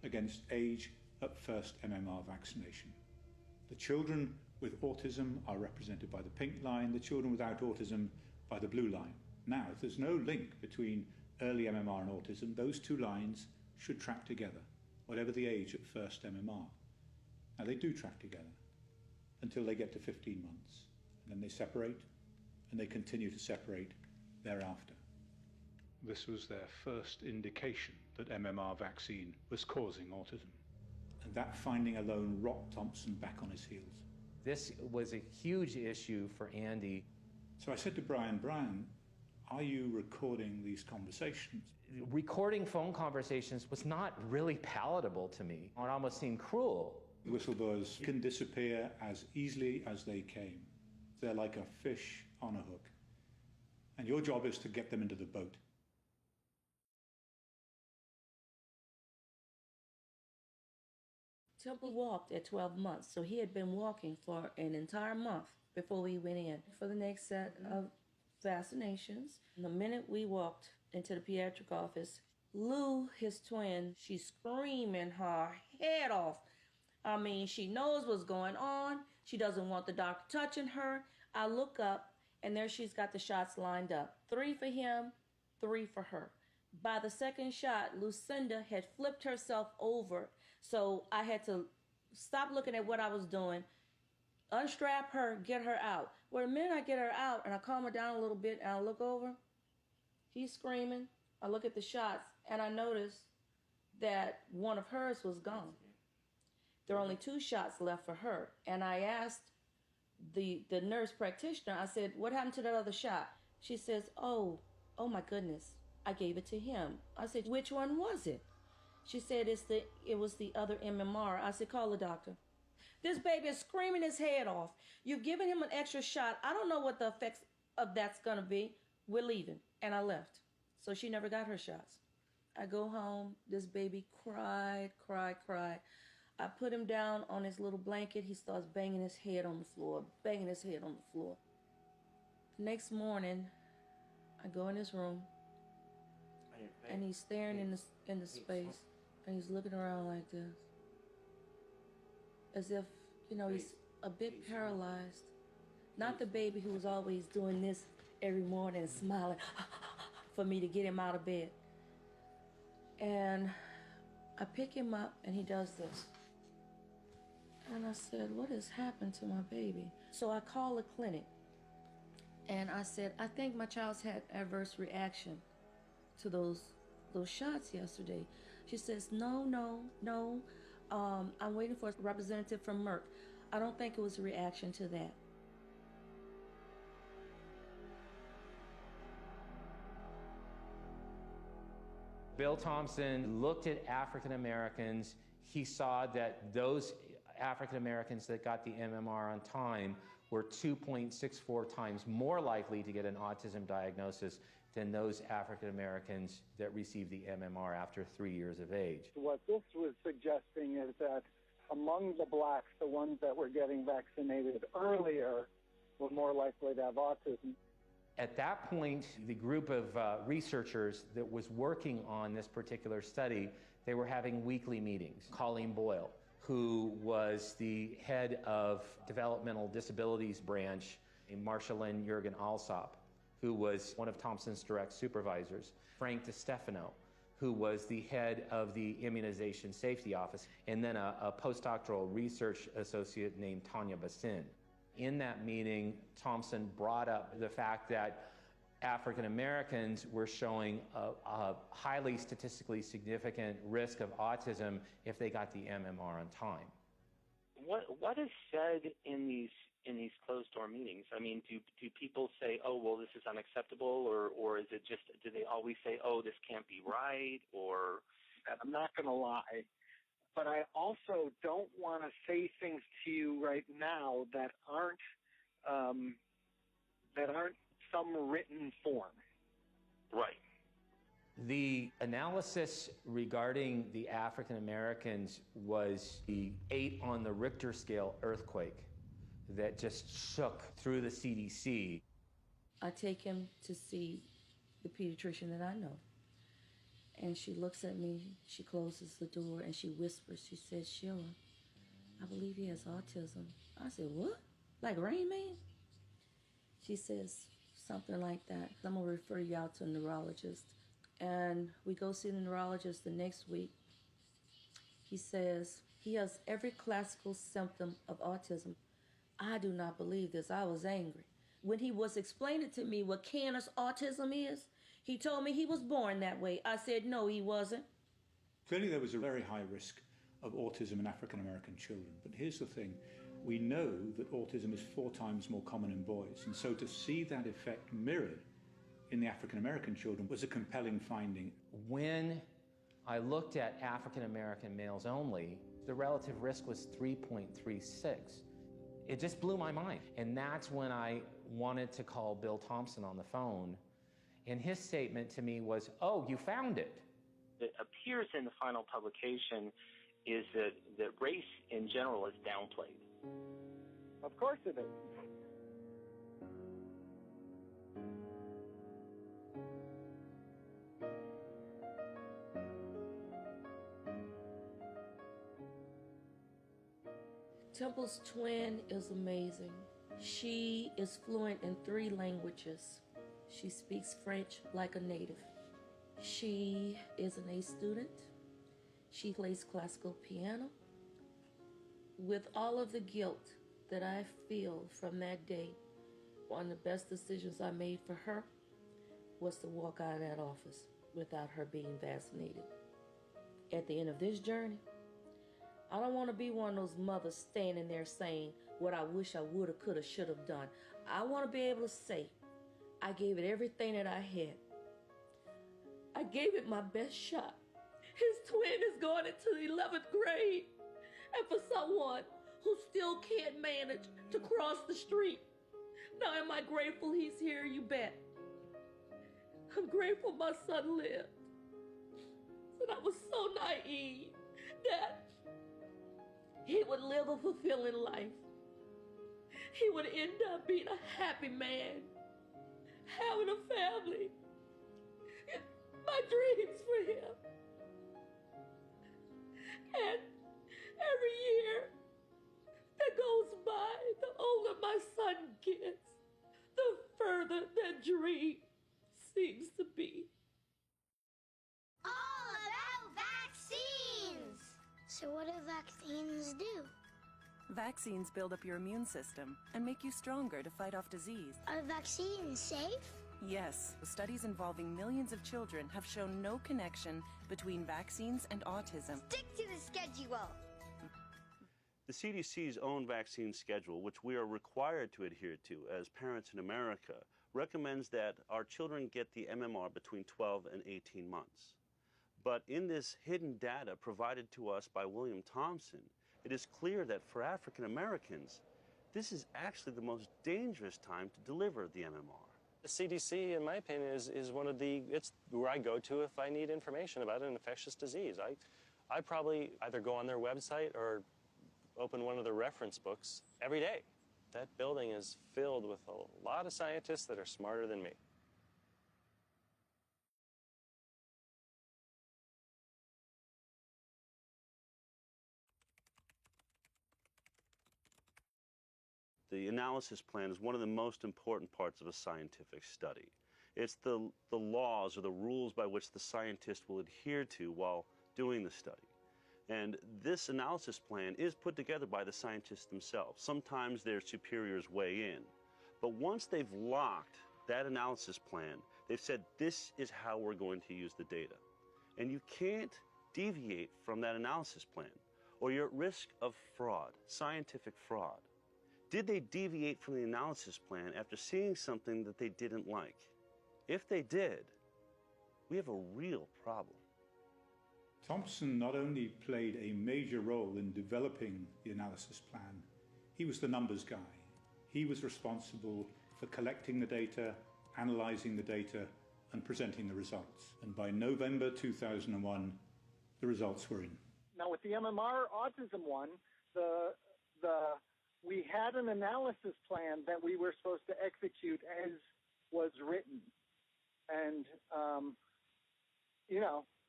Speaker 5: against age at first MMR vaccination. The children with autism are represented by the pink line, the children without autism by the blue line. Now, if there's no link between early MMR and autism, those two lines should track together, whatever the age at first MMR. Now, they do track together until they get to 15 months, and then they separate, and they continue to separate thereafter. This was their first indication that MMR vaccine was causing autism. And that finding alone rocked Thompson back on his heels.
Speaker 17: This was a huge issue for Andy.
Speaker 5: So I said to Brian, are you recording these conversations?
Speaker 17: Recording phone conversations was not really palatable to me. It almost seemed cruel.
Speaker 5: Whistleblowers can disappear as easily as they came. They're like a fish on a hook. And your job is to get them into the boat.
Speaker 8: Temple walked at 12 months, so he had been walking for an entire month before we went in for the next set of vaccinations. The minute we walked into the pediatric office, Lou, his twin, she's screaming her head off. I mean, she knows what's going on. She doesn't want the doctor touching her. I look up, and there she's got the shots lined up. 3 for him, 3 for her. By the second shot, Lucinda had flipped herself over, so I had to stop looking at what I was doing, unstrap her, get her out. Well, the minute I get her out and I calm her down a little bit and I look over, he's screaming. I look at the shots, and I notice that one of hers was gone. There are only 2 shots left for her. And I asked the nurse practitioner, I said, what happened to that other shot? She says, oh my goodness, I gave it to him. I said, which one was it? She said, it was the other MMR. I said, call the doctor. This baby is screaming his head off. You've given him an extra shot. I don't know what the effects of that's going to be. We're leaving. And I left. So she never got her shots. I go home. This baby cried. I put him down on his little blanket. He starts banging his head on the floor. The next morning, I go in his room, and he's staring in the space, and he's looking around like this, as if, he's a bit paralyzed. Not the baby who was always doing this every morning and smiling for me to get him out of bed. And I pick him up, and he does this. And I said, what has happened to my baby? So I call the clinic, and I said, I think my child's had adverse reaction to those shots yesterday. She says, no. I'm waiting for a representative from Merck. I don't think it was a reaction to that.
Speaker 17: Bill Thompson looked at African Americans. He saw that those African Americans that got the MMR on time were 2.64 times more likely to get an autism diagnosis than those African Americans that received the MMR after 3 years of age.
Speaker 18: What this was suggesting is that among the blacks, the ones that were getting vaccinated earlier were more likely to have autism.
Speaker 17: At that point, the group of researchers that was working on this particular study, they were having weekly meetings. Colleen Boyle, who was the head of developmental disabilities branch, and Marshalyn Jurgen-Alsop, who was one of Thompson's direct supervisors, Frank DiStefano, who was the head of the immunization safety office, and then a postdoctoral research associate named Tanya Bassin. In that meeting, Thompson brought up the fact that African Americans were showing a highly statistically significant risk of autism if they got the MMR on time.
Speaker 10: What is said in these closed-door meetings? I mean, do people say, oh, well, this is unacceptable, or is it just, do they always say, oh, this can't be right, or?
Speaker 18: I'm not going to lie, but I also don't want to say things to you right now that aren't some written form.
Speaker 10: Right.
Speaker 17: The analysis regarding the African Americans was the 8 on the Richter scale earthquake that just shook through the CDC.
Speaker 8: I take him to see the pediatrician that I know. And she looks at me, she closes the door, and she whispers, she says, Sheila, I believe he has autism. I said, what? Like Rain Man? She says something like that. I'm going to refer you out to a neurologist. And we go see the neurologist the next week. He says he has every classical symptom of autism. I do not believe this. I was angry. When he was explaining to me what Candace autism is, he told me he was born that way. I said, no, he wasn't.
Speaker 5: Clearly there was a very high risk of autism in African American children. But here's the thing. We know that autism is 4 times more common in boys. And so to see that effect mirrored in the African American children was a compelling finding.
Speaker 17: When I looked at African American males only, the relative risk was 3.36. It just blew my mind. And that's when I wanted to call Bill Thompson on the phone. And his statement to me was, oh, you found it.
Speaker 10: It appears in the final publication is that race in general is downplayed.
Speaker 18: Of course it is.
Speaker 8: Temple's twin is amazing. She is fluent in 3 languages. She speaks French like a native. She is an A student. She plays classical piano. With all of the guilt that I feel from that day, one of the best decisions I made for her was to walk out of that office without her being vaccinated. At the end of this journey, I don't want to be one of those mothers standing there saying what I wish I would have, could have, should have done. I want to be able to say, I gave it everything that I had. I gave it my best shot. His twin is going into the 11th grade. And for someone who still can't manage to cross the street, now am I grateful he's here? You bet. I'm grateful my son lived. And I was so naive that he would live a fulfilling life. He would end up being a happy man, having a family. It's my dreams for him. And every year that goes by, the older my son gets, the further that dream seems to be.
Speaker 12: All about vaccines! So what do vaccines do?
Speaker 13: Vaccines build up your immune system and make you stronger to fight off disease.
Speaker 12: Are vaccines safe?
Speaker 13: Yes, studies involving millions of children have shown no connection between vaccines and autism.
Speaker 12: Stick to the schedule.
Speaker 1: The CDC's own vaccine schedule, which we are required to adhere to as parents in America, recommends that our children get the MMR between 12 and 18 months. But in this hidden data provided to us by William Thompson, it is clear that for African Americans, this is actually the most dangerous time to deliver the MMR.
Speaker 11: The CDC, in my opinion, is one of it's where I go to if I need information about an infectious disease. I probably either go on their website or open one of their reference books every day. That building is filled with a lot of scientists that are smarter than me.
Speaker 1: The analysis plan is one of the most important parts of a scientific study. It's the laws or the rules by which the scientist will adhere to while doing the study. And this analysis plan is put together by the scientists themselves. Sometimes their superiors weigh in. But once they've locked that analysis plan, they've said this is how we're going to use the data. And you can't deviate from that analysis plan, or you're at risk of fraud, scientific fraud. Did they deviate from the analysis plan after seeing something that they didn't like? If they did, we have a real problem.
Speaker 5: Thompson not only played a major role in developing the analysis plan, he was the numbers guy. He was responsible for collecting the data, analyzing the data, and presenting the results. And by November 2001, the results were in.
Speaker 18: Now with the MMR autism one, we had an analysis plan that we were supposed to execute as was written. And,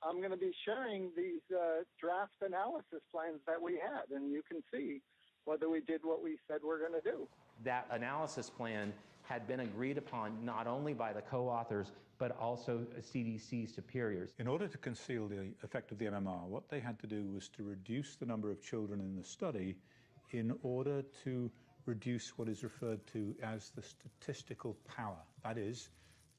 Speaker 18: I'm going to be sharing these draft analysis plans that we had, and you can see whether we did what we said we're going to do.
Speaker 17: That analysis plan had been agreed upon not only by the co-authors, but also CDC superiors.
Speaker 5: In order to conceal the effect of the MMR, what they had to do was to reduce the number of children in the study in order to reduce what is referred to as the statistical power. That is,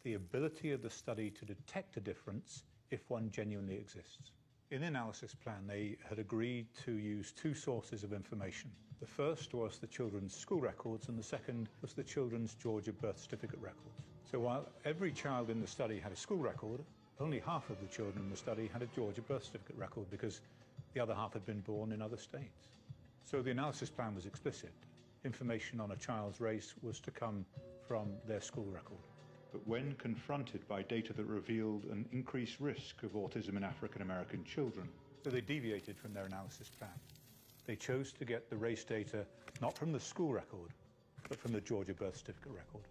Speaker 5: the ability of the study to detect a difference if one genuinely exists. In the analysis plan, they had agreed to use 2 sources of information. The first was the children's school records, and the second was the children's Georgia birth certificate records. So while every child in the study had a school record, only half of the children in the study had a Georgia birth certificate record because the other half had been born in other states. So the analysis plan was explicit. Information on a child's race was to come from their school record. But when confronted by data that revealed an increased risk of autism in African American children, so they deviated from their analysis plan. They chose to get the race data not from the school record, but from the Georgia birth certificate record.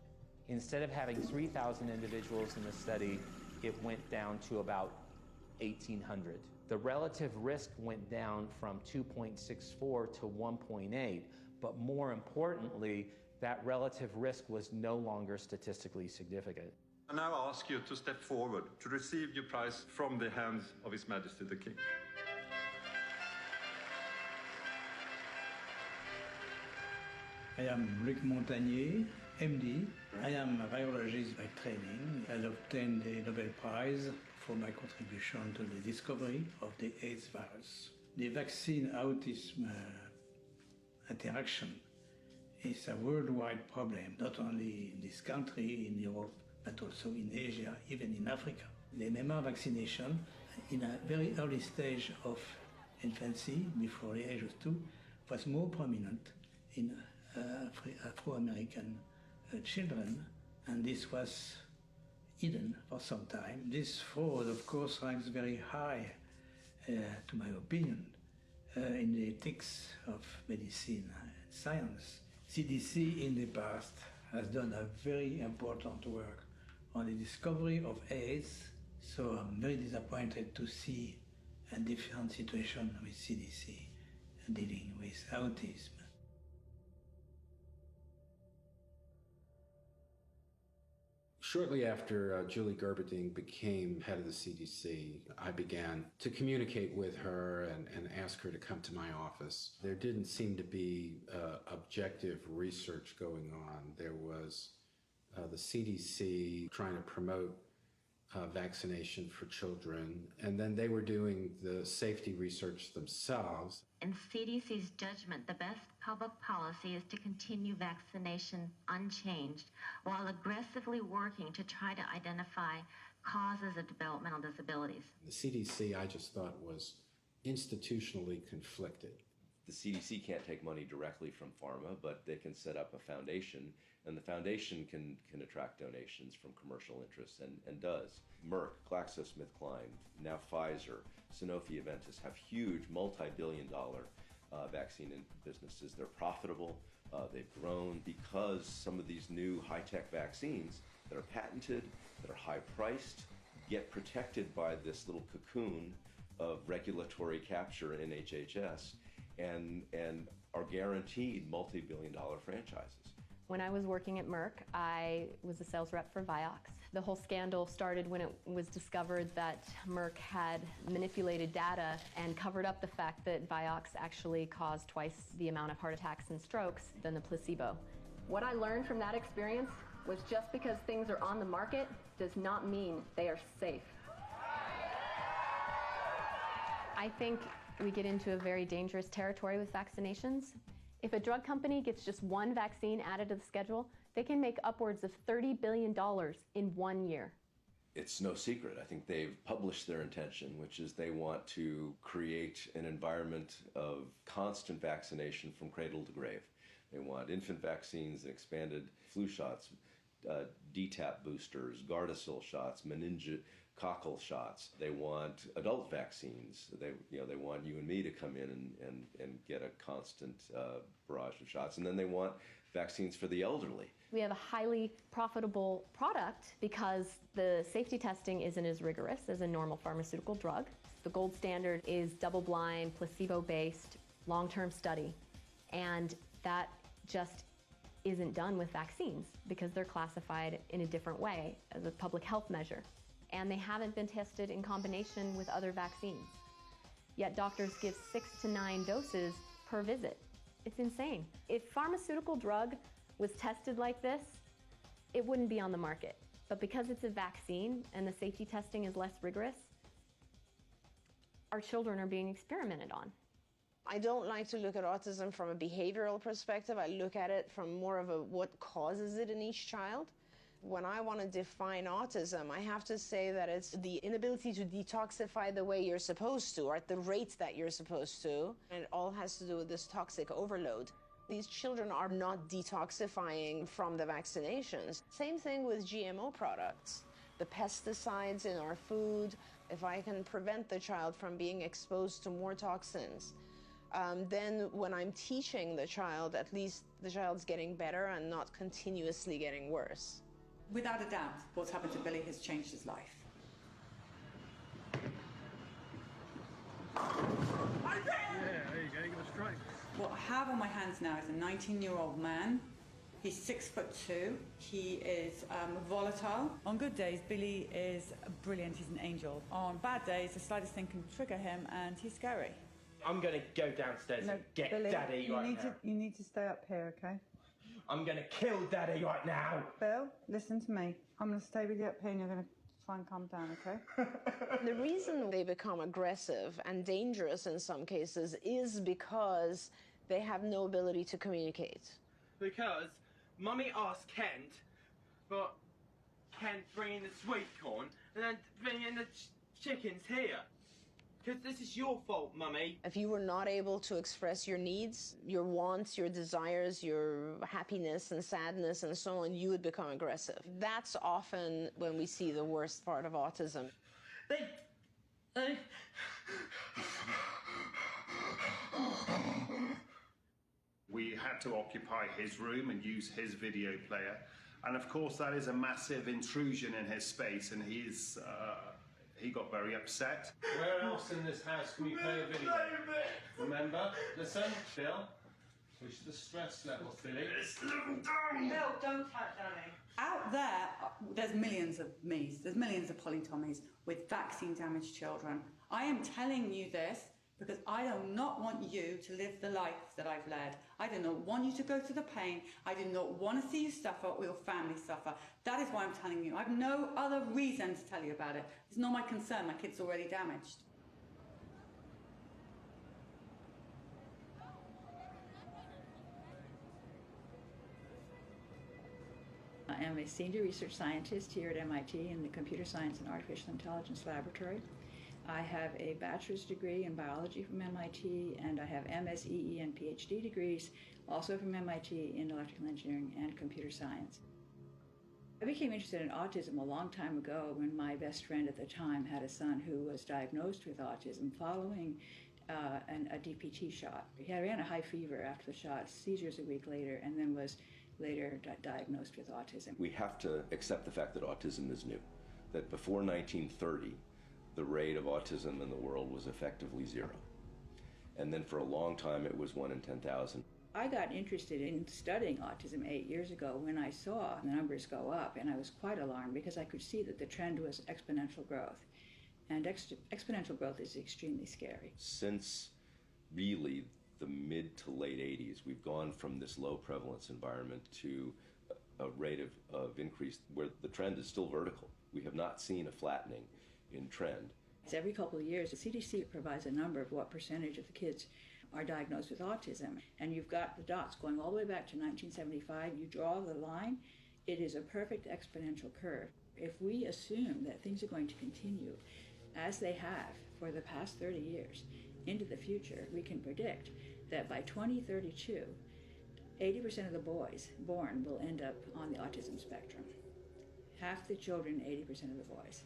Speaker 17: Instead of having 3,000 individuals in the study, it went down to about 1800. The relative risk went down from 2.64 to 1.8, but more importantly, that relative risk was no longer statistically significant.
Speaker 14: I now ask you to step forward to receive your prize from the hands of His Majesty the King.
Speaker 15: I am Luc Montagnier, MD. I am a virologist by training. I obtained the Nobel Prize for my contribution to the discovery of the AIDS virus. The vaccine-autism interaction is a worldwide problem, not only in this country, in Europe, but also in Asia, even in Africa. The MMR vaccination, in a very early stage of infancy, before the age of 2, was more prominent in Afro-American children, and this was hidden for some time. This fraud, of course, ranks very high, to my opinion, in the ethics of medicine and science. CDC in the past has done a very important work on the discovery of AIDS, so I'm very disappointed to see a different situation with CDC dealing with autism.
Speaker 16: Shortly after Julie Gerberding became head of the CDC, I began to communicate with her and ask her to come to my office. There didn't seem to be objective research going on. There was the CDC trying to promote vaccination for children, and then they were doing the safety research themselves.
Speaker 24: In CDC's judgment, the best public policy is to continue vaccination unchanged while aggressively working to try to identify causes of developmental disabilities.
Speaker 16: The CDC, I just thought, was institutionally conflicted.
Speaker 6: The CDC can't take money directly from pharma, but they can set up a foundation, and the foundation can attract donations from commercial interests, and does. Merck, GlaxoSmithKline, now Pfizer, Sanofi, Aventis have huge multi-billion-dollar vaccine businesses. They're profitable. They've grown because some of these new high-tech vaccines that are patented, that are high-priced, get protected by this little cocoon of regulatory capture in HHS, and are guaranteed multi-billion-dollar franchises.
Speaker 25: When I was working at Merck, I was a sales rep for Vioxx. The whole scandal started when it was discovered that Merck had manipulated data and covered up the fact that Vioxx actually caused twice the amount of heart attacks and strokes than the placebo. What I learned from that experience was just because things are on the market does not mean they are safe. I think we get into a very dangerous territory with vaccinations. If a drug company gets just one vaccine added to the schedule, they can make upwards of $30 billion in 1 year.
Speaker 6: It's no secret. I think they've published their intention, which is they want to create an environment of constant vaccination from cradle to grave. They want infant vaccines and expanded flu shots, DTaP boosters, Gardasil shots, meningococcal shots. They want adult vaccines. They want you and me to come in and get a constant barrage of shots. And then they want vaccines for the elderly.
Speaker 25: We have a highly profitable product because the safety testing isn't as rigorous as a normal pharmaceutical drug. The gold standard is double-blind, placebo-based, long-term study. And that just isn't done with vaccines because they're classified in a different way as a public health measure. And they haven't been tested in combination with other vaccines. Yet doctors give 6 to 9 doses per visit. It's insane. If pharmaceutical drug was tested like this, it wouldn't be on the market. But because it's a vaccine and the safety testing is less rigorous, our children are being experimented on.
Speaker 20: I don't like to look at autism from a behavioral perspective. I look at it from more of a what causes it in each child. When I want to define autism, I have to say that it's the inability to detoxify the way you're supposed to, or at the rate that you're supposed to. And it all has to do with this toxic overload. These children are not detoxifying from the vaccinations. Same thing with GMO products. The pesticides in our food, if I can prevent the child from being exposed to more toxins, then when I'm teaching the child, at least the child's getting better and not continuously getting worse.
Speaker 2: Without a doubt, what's happened to Billy has changed his life. What I have on my hands now is a 19-year-old man. He's 6'2". He is volatile. On good days, Billy is brilliant. He's an angel. On bad days, the slightest thing can trigger him, and he's scary.
Speaker 3: I'm going to go downstairs and get
Speaker 2: Billy,
Speaker 3: Daddy right now.
Speaker 2: you need to stay up here, okay?
Speaker 3: I'm going to kill Daddy right now.
Speaker 2: Bill, listen to me. I'm going to stay with you up here, and you're going to try and calm down, okay?
Speaker 20: The reason they become aggressive and dangerous in some cases is because they have no ability to communicate.
Speaker 3: Because Mummy asked Kent for Kent bringing the sweet corn and then bringing the chickens here. Because this is your fault, Mummy.
Speaker 20: If you were not able to express your needs, your wants, your desires, your happiness and sadness and so on, you would become aggressive. That's often when we see the worst part of autism.
Speaker 9: We had to occupy his room and use his video player. And of course, that is a massive intrusion in his space, and he got very upset.
Speaker 3: Where else in this house can we play a video? Remember? Listen, Bill. Push the stress levels, Billy.
Speaker 2: It's level down! Bill, don't touch Danny. Out there, there's millions of me's. There's millions of polytomies with vaccine-damaged children. I am telling you this because I do not want you to live the life that I've led. I do not want you to go through the pain. I do not want to see you suffer or your family suffer. That is why I'm telling you. I have no other reason to tell you about it. It's not my concern. My kid's already damaged.
Speaker 7: I am a senior research scientist here at MIT in the Computer Science and Artificial Intelligence Laboratory. I have a bachelor's degree in biology from MIT, and I have MSEE and PhD degrees also from MIT in electrical engineering and computer science. I became interested in autism a long time ago when my best friend at the time had a son who was diagnosed with autism following a DPT shot. He ran a high fever after the shot, seizures a week later, and then was later diagnosed with autism.
Speaker 6: We have to accept the fact that autism is new, that before 1930, the rate of autism in the world was effectively zero. And then for a long time, it was 1 in 10,000.
Speaker 7: I got interested in studying autism 8 years ago when I saw the numbers go up, and I was quite alarmed because I could see that the trend was exponential growth. And exponential growth is extremely scary.
Speaker 6: Since really the mid to late 80s, we've gone from this low prevalence environment to a rate of increase where the trend is still vertical. We have not seen a flattening in trend.
Speaker 7: Every couple of years, the CDC provides a number of what percentage of the kids are diagnosed with autism. And you've got the dots going all the way back to 1975. You draw the line, it is a perfect exponential curve. If we assume that things are going to continue as they have for the past 30 years into the future, we can predict that by 2032, 80% of the boys born will end up on the autism spectrum. Half the children, 80% of the boys.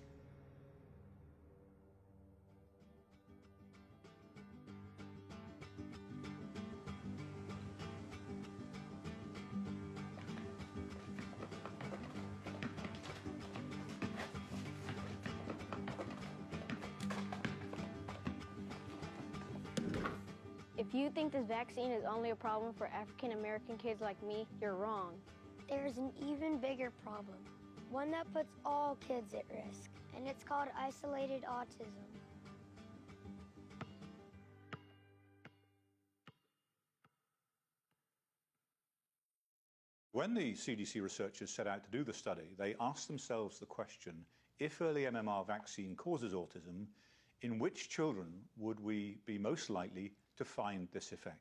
Speaker 12: If you think this vaccine is only a problem for African American kids like me, you're wrong. There's an even bigger problem, one that puts all kids at risk, and it's called isolated autism.
Speaker 5: When the CDC researchers set out to do the study, they asked themselves the question, if early MMR vaccine causes autism, in which children would we be most likely to find this effect?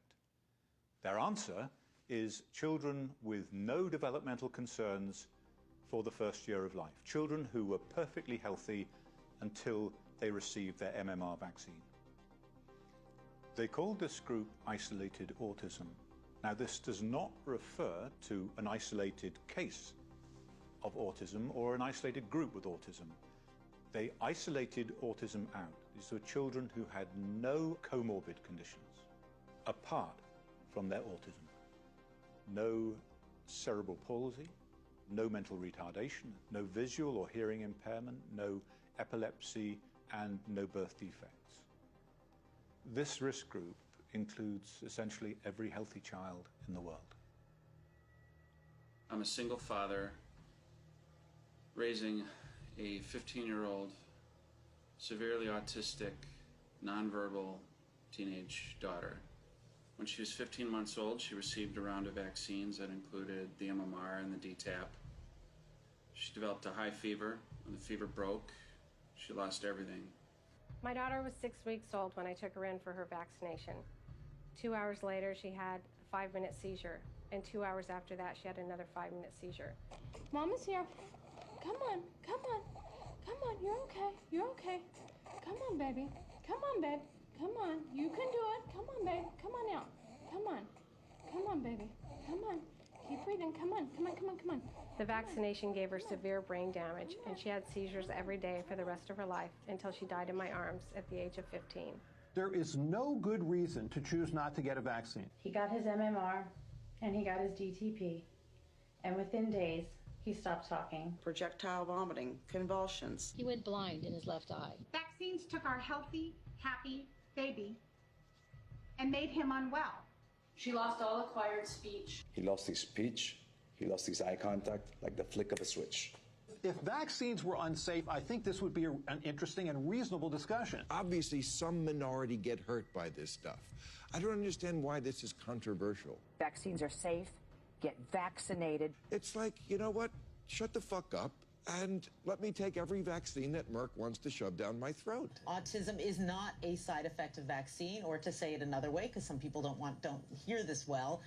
Speaker 5: Their answer is children with no developmental concerns for the first year of life, children who were perfectly healthy until they received their MMR vaccine. They called this group isolated autism. Now, this does not refer to an isolated case of autism or an isolated group with autism. They isolated autism out. These were children who had no comorbid conditions apart from their autism. No cerebral palsy, no mental retardation, no visual or hearing impairment, no epilepsy, and no birth defects. This risk group includes essentially every healthy child in the world.
Speaker 4: I'm a single father raising a 15-year-old, severely autistic, nonverbal teenage daughter. When she was 15 months old, she received a round of vaccines that included the MMR and the DTaP. She developed a high fever. When the fever broke, she lost everything.
Speaker 19: My daughter was 6 weeks old when I took her in for her vaccination. 2 hours later, she had a 5-minute seizure. And 2 hours after that, she had another 5-minute seizure.
Speaker 8: Mama's here. Come on, come on, come on. You're okay. You're okay. Come on, baby. Come on, babe. Come on. You can do it. Come on, babe. Come on now. Come on. Come on, baby. Come on. Keep breathing. Come on. Come on, come on, come on.
Speaker 19: The vaccination gave her severe brain damage, and she had seizures every day for the rest of her life until she died in my arms at the age of 15.
Speaker 21: There is no good reason to choose not to get a vaccine.
Speaker 22: He got his MMR and he got his DTP, and within days, he stopped talking.
Speaker 23: Projectile vomiting, convulsions.
Speaker 26: He went blind in his left eye.
Speaker 27: Vaccines took our healthy, happy baby and made him unwell.
Speaker 22: She lost all acquired speech.
Speaker 28: He lost his speech, he lost his eye contact, like the flick of a switch.
Speaker 21: If vaccines were unsafe, I think this would be an interesting and reasonable discussion.
Speaker 29: Obviously, some minority get hurt by this stuff. I don't understand why this is controversial.
Speaker 30: Vaccines are safe. Get vaccinated.
Speaker 29: It's like, you know what? Shut the fuck up and let me take every vaccine that Merck wants to shove down my throat.
Speaker 31: Autism is not a side effect of vaccine, or to say it another way, because some people don't hear this well.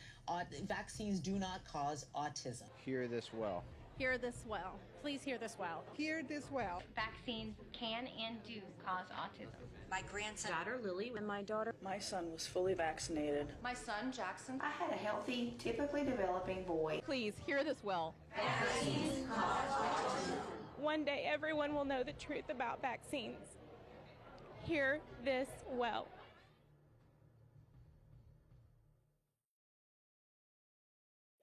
Speaker 31: Vaccines do not cause autism.
Speaker 32: Hear this well.
Speaker 27: Hear this well. Please hear this well.
Speaker 23: Hear this well.
Speaker 27: Vaccines can and do cause autism.
Speaker 30: My grandson,
Speaker 26: Daughter Lily, and my daughter.
Speaker 23: My son was fully vaccinated.
Speaker 27: My son Jackson.
Speaker 26: I had a healthy, typically developing boy.
Speaker 27: Please hear this well.
Speaker 26: Vaccines cause autism.
Speaker 27: One day everyone will know the truth about vaccines. Hear this well.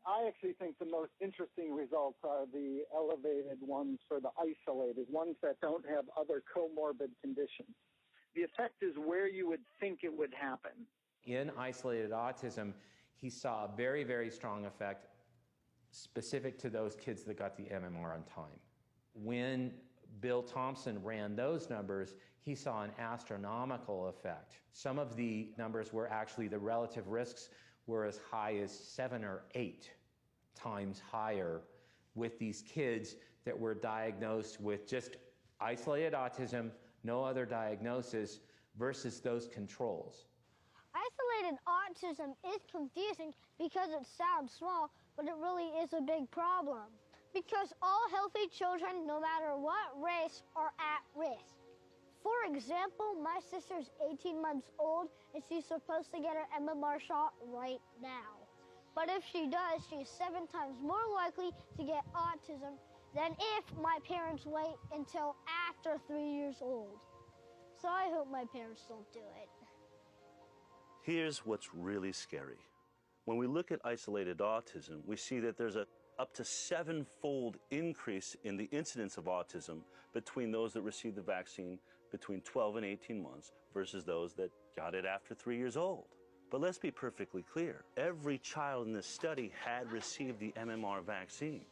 Speaker 18: I actually think the most interesting results are the elevated ones for the isolated, ones that don't have other comorbid conditions. The effect is where you would think it would happen.
Speaker 17: In isolated autism, he saw a very, very strong effect specific to those kids that got the MMR on time. When Bill Thompson ran those numbers, he saw an astronomical effect. Some of the numbers were actually, the relative risks were as high as 7 or 8 times higher with these kids that were diagnosed with just isolated autism, no other diagnosis, versus those controls.
Speaker 12: Isolated autism is confusing because it sounds small, but it really is a big problem. Because all healthy children, no matter what race, are at risk. For example, my sister's 18 months old and she's supposed to get her MMR shot right now. But if she does, she's 7 times more likely to get autism than if my parents wait until after 3 years old. So I hope my parents don't do it.
Speaker 1: Here's what's really scary. When we look at isolated autism, we see that there's a up to 7-fold increase in the incidence of autism between those that received the vaccine between 12 and 18 months versus those that got it after 3 years old. But let's be perfectly clear. Every child in this study had received the MMR vaccine.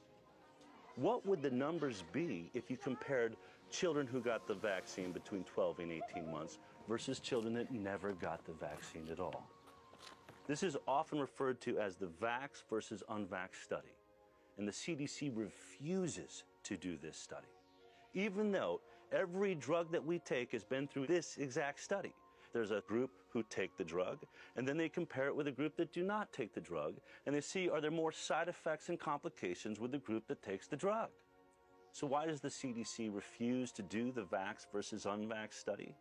Speaker 1: What would the numbers be if you compared children who got the vaccine between 12 and 18 months versus children that never got the vaccine at all? This is often referred to as the vax versus unvaxxed study. And the CDC refuses to do this study, even though every drug that we take has been through this exact study. There's a group who take the drug, and then they compare it with a group that do not take the drug, and they see, are there more side effects and complications with the group that takes the drug? So why does the CDC refuse to do the vax versus unvaxxed study?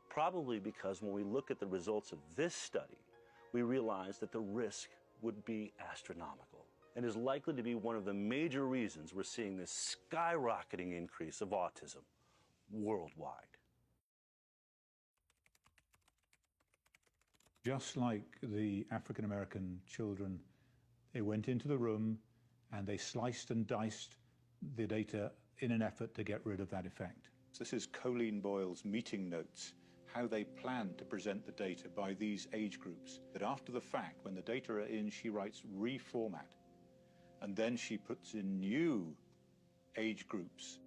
Speaker 1: Probably because when we look at the results of this study, we realize that the risk would be astronomical, and is likely to be one of the major reasons we're seeing this skyrocketing increase of autism worldwide.
Speaker 5: Just like the African American children, they went into the room and they sliced and diced the data in an effort to get rid of that effect. This is Colleen Boyle's meeting notes, how they plan to present the data by these age groups. That after the fact, when the data are in, she writes reformat. And then she puts in new age groups.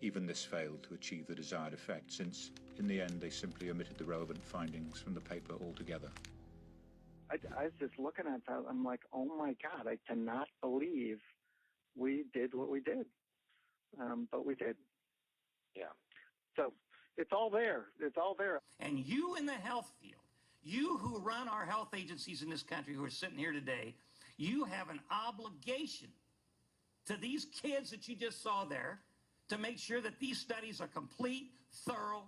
Speaker 5: Even this failed to achieve the desired effect, since in the end they simply omitted the relevant findings from the paper altogether.
Speaker 18: I was just looking at that. I'm like, oh my God, I cannot believe we did what we did. But we did.
Speaker 6: Yeah.
Speaker 18: So it's all there. It's all there.
Speaker 3: And you in the health field, you who run our health agencies in this country who are sitting here today, you have an obligation to these kids that you just saw there to make sure that these studies are complete, thorough,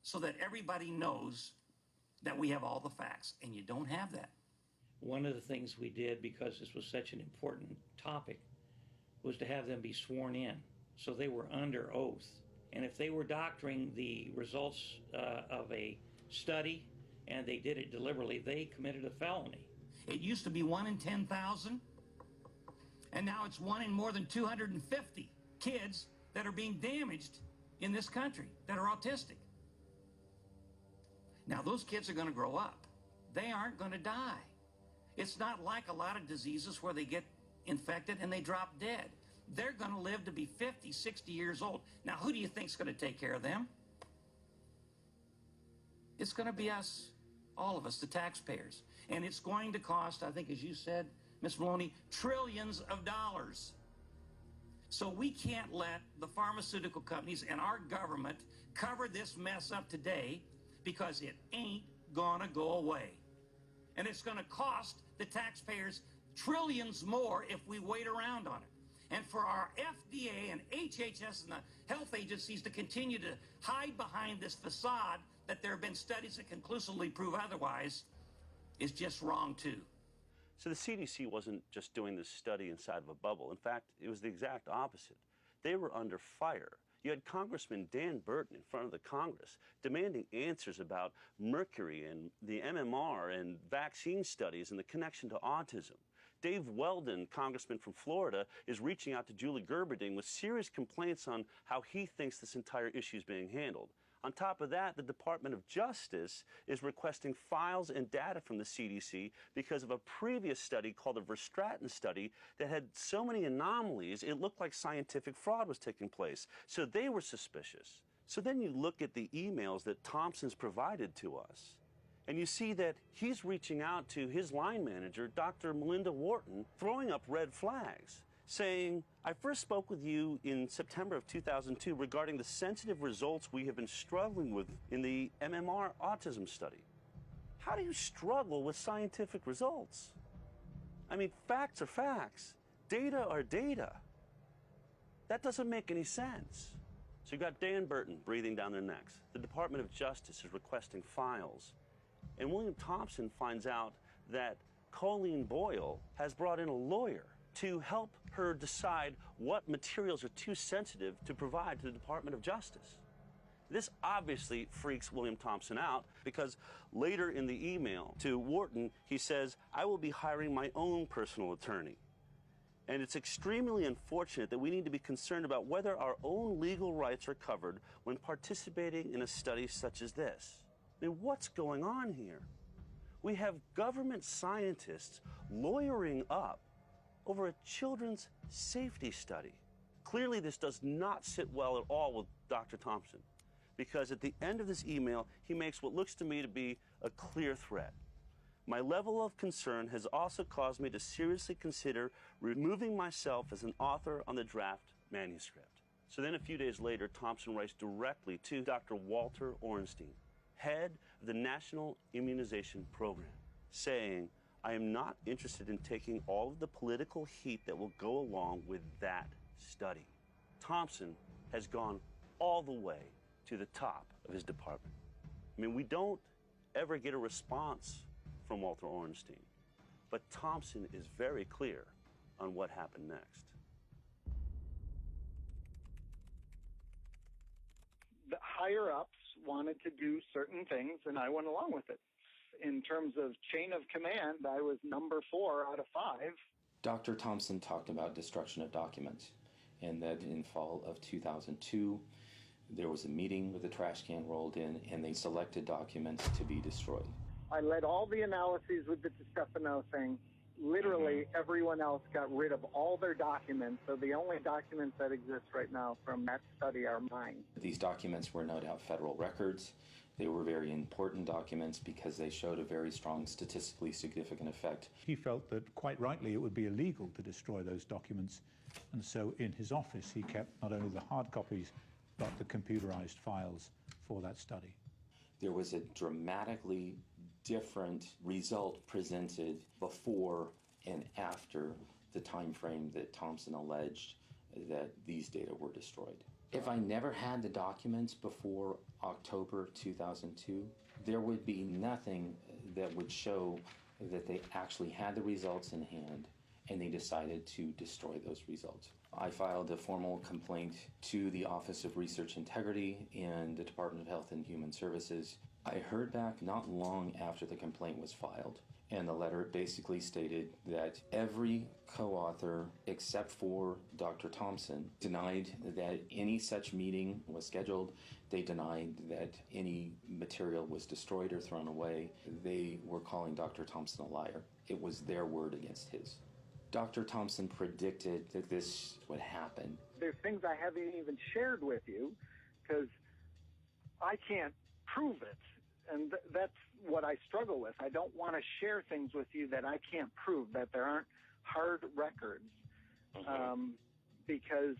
Speaker 3: so that everybody knows that we have all the facts, and you don't have that.
Speaker 9: One of the things we did, because this was such an important topic, was to have them be sworn in. So they were under oath. And if they were doctoring the results of a study and they did it deliberately, they committed a felony.
Speaker 3: It used to be 1 in 10,000, and now it's 1 in more than 250 kids that are being damaged in this country that are autistic. Now, those kids are going to grow up. They aren't going to die. It's not like a lot of diseases where they get infected and they drop dead. They're going to live to be 50, 60 years old. Now, who do you think is going to take care of them? It's going to be us, all of us, the taxpayers. And it's going to cost, I think, as you said, Ms. Maloney, trillions of dollars. So we can't let the pharmaceutical companies and our government cover this mess up today, because it ain't gonna go away. And it's gonna cost the taxpayers trillions more if we wait around on it. And for our FDA and HHS and the health agencies to continue to hide behind this facade that there have been studies that conclusively prove otherwise is just wrong too.
Speaker 1: So the CDC wasn't just doing this study inside of a bubble. In fact, it was the exact opposite. They were under fire. You had Congressman Dan Burton in front of the Congress demanding answers about mercury and the MMR and vaccine studies and the connection to autism. Dave Weldon, congressman from Florida, is reaching out to Julie Gerberding with serious complaints on how he thinks this entire issue is being handled. On top of that, the Department of Justice is requesting files and data from the CDC because of a previous study called the Verstraeten study that had so many anomalies, it looked like scientific fraud was taking place. So they were suspicious. So then you look at the emails that Thompson's provided to us, and you see that he's reaching out to his line manager, Dr. Melinda Wharton, throwing up red flags, saying, I first spoke with you in September of 2002 regarding the sensitive results we have been struggling with in the MMR autism study. How do you struggle with scientific results? I mean, facts are facts. Data are data. That doesn't make any sense. So you've got Dan Burton breathing down their necks. The Department of Justice is requesting files. And William Thompson finds out that Colleen Boyle has brought in a lawyer to help her decide what materials are too sensitive to provide to the Department of Justice. This obviously freaks William Thompson out, because later in the email to Wharton, he says, I will be hiring my own personal attorney. And it's extremely unfortunate that we need to be concerned about whether our own legal rights are covered when participating in a study such as this. I mean, what's going on here? We have government scientists lawyering up over a children's safety study. Clearly, this does not sit well at all with Dr. Thompson, because at the end of this email, he makes what looks to me to be a clear threat. My level of concern has also caused me to seriously consider removing myself as an author on the draft manuscript. So then a few days later, Thompson writes directly to Dr. Walter Ornstein, head of the National Immunization Program, saying, I am not interested in taking all of the political heat that will go along with that study. Thompson has gone all the way to the top of his department. I mean, we don't ever get a response from Walter Ornstein, but Thompson is very clear on what happened next.
Speaker 18: The higher-ups wanted to do certain things, and I went along with it. In terms of chain of command, I was number 4 out of 5.
Speaker 10: Dr. Thompson talked about destruction of documents, and that in fall of 2002,
Speaker 17: There was a meeting with the trash can rolled in, and they selected documents to be destroyed.
Speaker 18: I led all the analyses with the DiStefano thing. Literally, everyone else got rid of all their documents, so the only documents that exist right now from that study are mine.
Speaker 17: These documents were no doubt federal records. They were very important documents because they showed a very strong statistically significant effect.
Speaker 5: He felt that, quite rightly, it would be illegal to destroy those documents, and so in his office he kept not only the hard copies, but the computerized files for that study.
Speaker 17: There was a dramatically different result presented before and after the time frame that Thompson alleged that these data were destroyed. If I never had the documents before October 2002, there would be nothing that would show that they actually had the results in hand and they decided to destroy those results. I filed a formal complaint to the Office of Research Integrity in the Department of Health and Human Services. I heard back not long after the complaint was filed, and the letter basically stated that every co-author except for Dr. Thompson denied that any such meeting was scheduled. They denied that any material was destroyed or thrown away. They were calling Dr. Thompson a liar. It was their word against his. Dr. Thompson predicted that this would happen.
Speaker 18: There's things I haven't even shared with you because I can't prove it. And that's what I struggle with. I don't want to share things with you that I can't prove, that there aren't hard records, because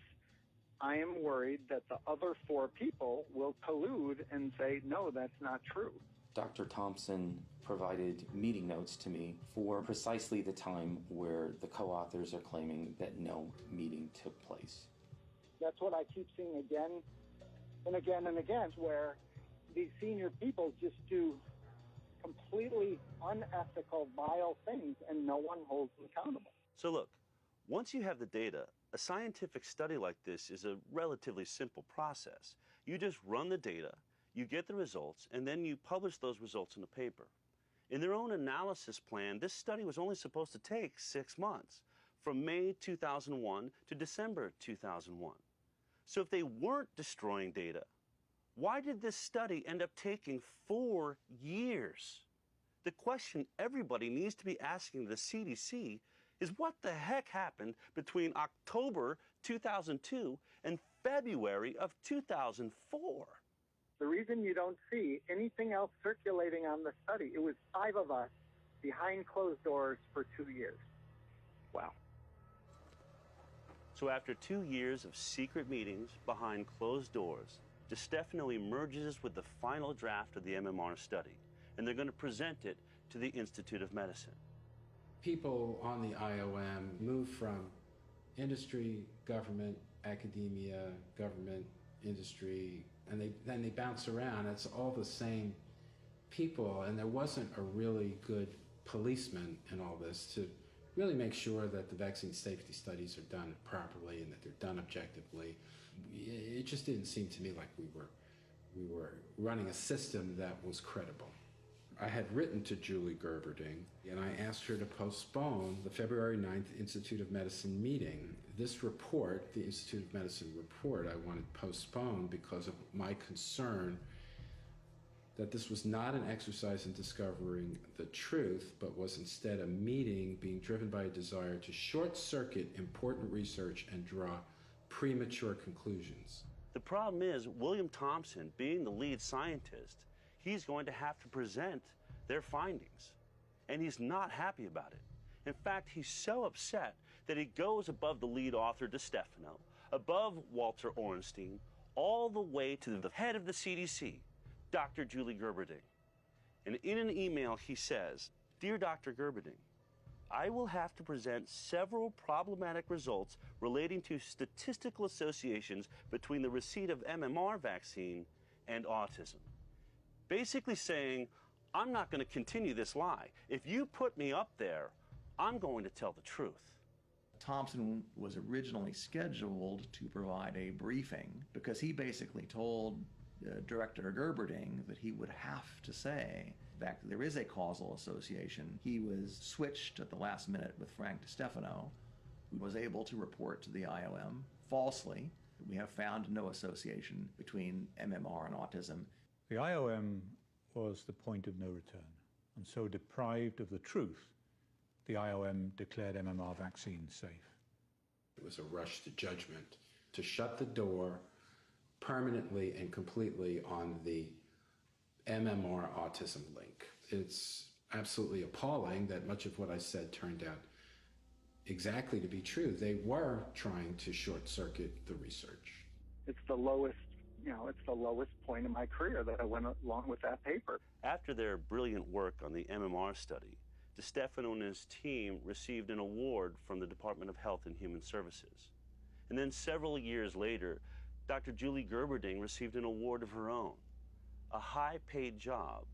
Speaker 18: I am worried that the other 4 people will collude and say, no, that's not true.
Speaker 17: Dr. Thompson provided meeting notes to me for precisely the time where the co-authors are claiming that no meeting took place.
Speaker 18: That's what I keep seeing again and again and again, where these senior people just do completely unethical, vile things, and no one holds them accountable.
Speaker 1: So look, once you have the data, a scientific study like this is a relatively simple process. You just run the data, you get the results, and then you publish those results in a paper. In their own analysis plan, this study was only supposed to take 6 months, from May 2001 to December 2001. So if they weren't destroying data, why did this study end up taking 4 years? The question everybody needs to be asking the CDC is what the heck happened between October 2002 and February of 2004?
Speaker 18: The reason you don't see anything else circulating on the study, it was 5 of us behind closed doors for 2 years. Wow.
Speaker 1: So after 2 years of secret meetings behind closed doors, DiStefano emerges with the final draft of the MMR study, and they're going to present it to the Institute of Medicine.
Speaker 2: People on the IOM move from industry, government, academia, government, industry, and then they bounce around. It's all the same people, and there wasn't a really good policeman in all this to really make sure that the vaccine safety studies are done properly and that they're done objectively. It just didn't seem to me like we were running a system that was credible. I had written to Julie Gerberding, and I asked her to postpone the February 9th Institute of Medicine meeting. This report, the Institute of Medicine report, I wanted postponed because of my concern that this was not an exercise in discovering the truth, but was instead a meeting being driven by a desire to short-circuit important research and draw premature conclusions.
Speaker 1: The problem is, William Thompson, being the lead scientist, he's going to have to present their findings, and he's not happy about it. In fact, he's so upset that he goes above the lead author, DiStefano, above Walter Orenstein, all the way to the head of the CDC, Dr. Julie Gerberding. And in an email, he says, "Dear Dr. Gerberding, I will have to present several problematic results relating to statistical associations between the receipt of MMR vaccine and autism." Basically saying, I'm not going to continue this lie. If you put me up there, I'm going to tell the truth.
Speaker 7: Thompson was originally scheduled to provide a briefing because he basically told Director Gerberding that he would have to say that there is a causal association. He was switched at the last minute with Frank DiStefano, who was able to report to the IOM falsely We have found no association between MMR and autism.
Speaker 5: The IOM was the point of no return, and so deprived of the truth, the IOM declared MMR vaccines safe.
Speaker 2: It was a rush to judgment to shut the door permanently and completely on the MMR autism link. It's absolutely appalling that much of what I said turned out exactly to be true. They were trying to short circuit the research.
Speaker 18: It's the lowest, it's the lowest point in my career that I went along with that paper.
Speaker 1: After their brilliant work on the MMR study, DeStefano and his team received an award from the Department of Health and Human Services. And then several years later, Dr. Julie Gerberding received an award of her own, a high-paid job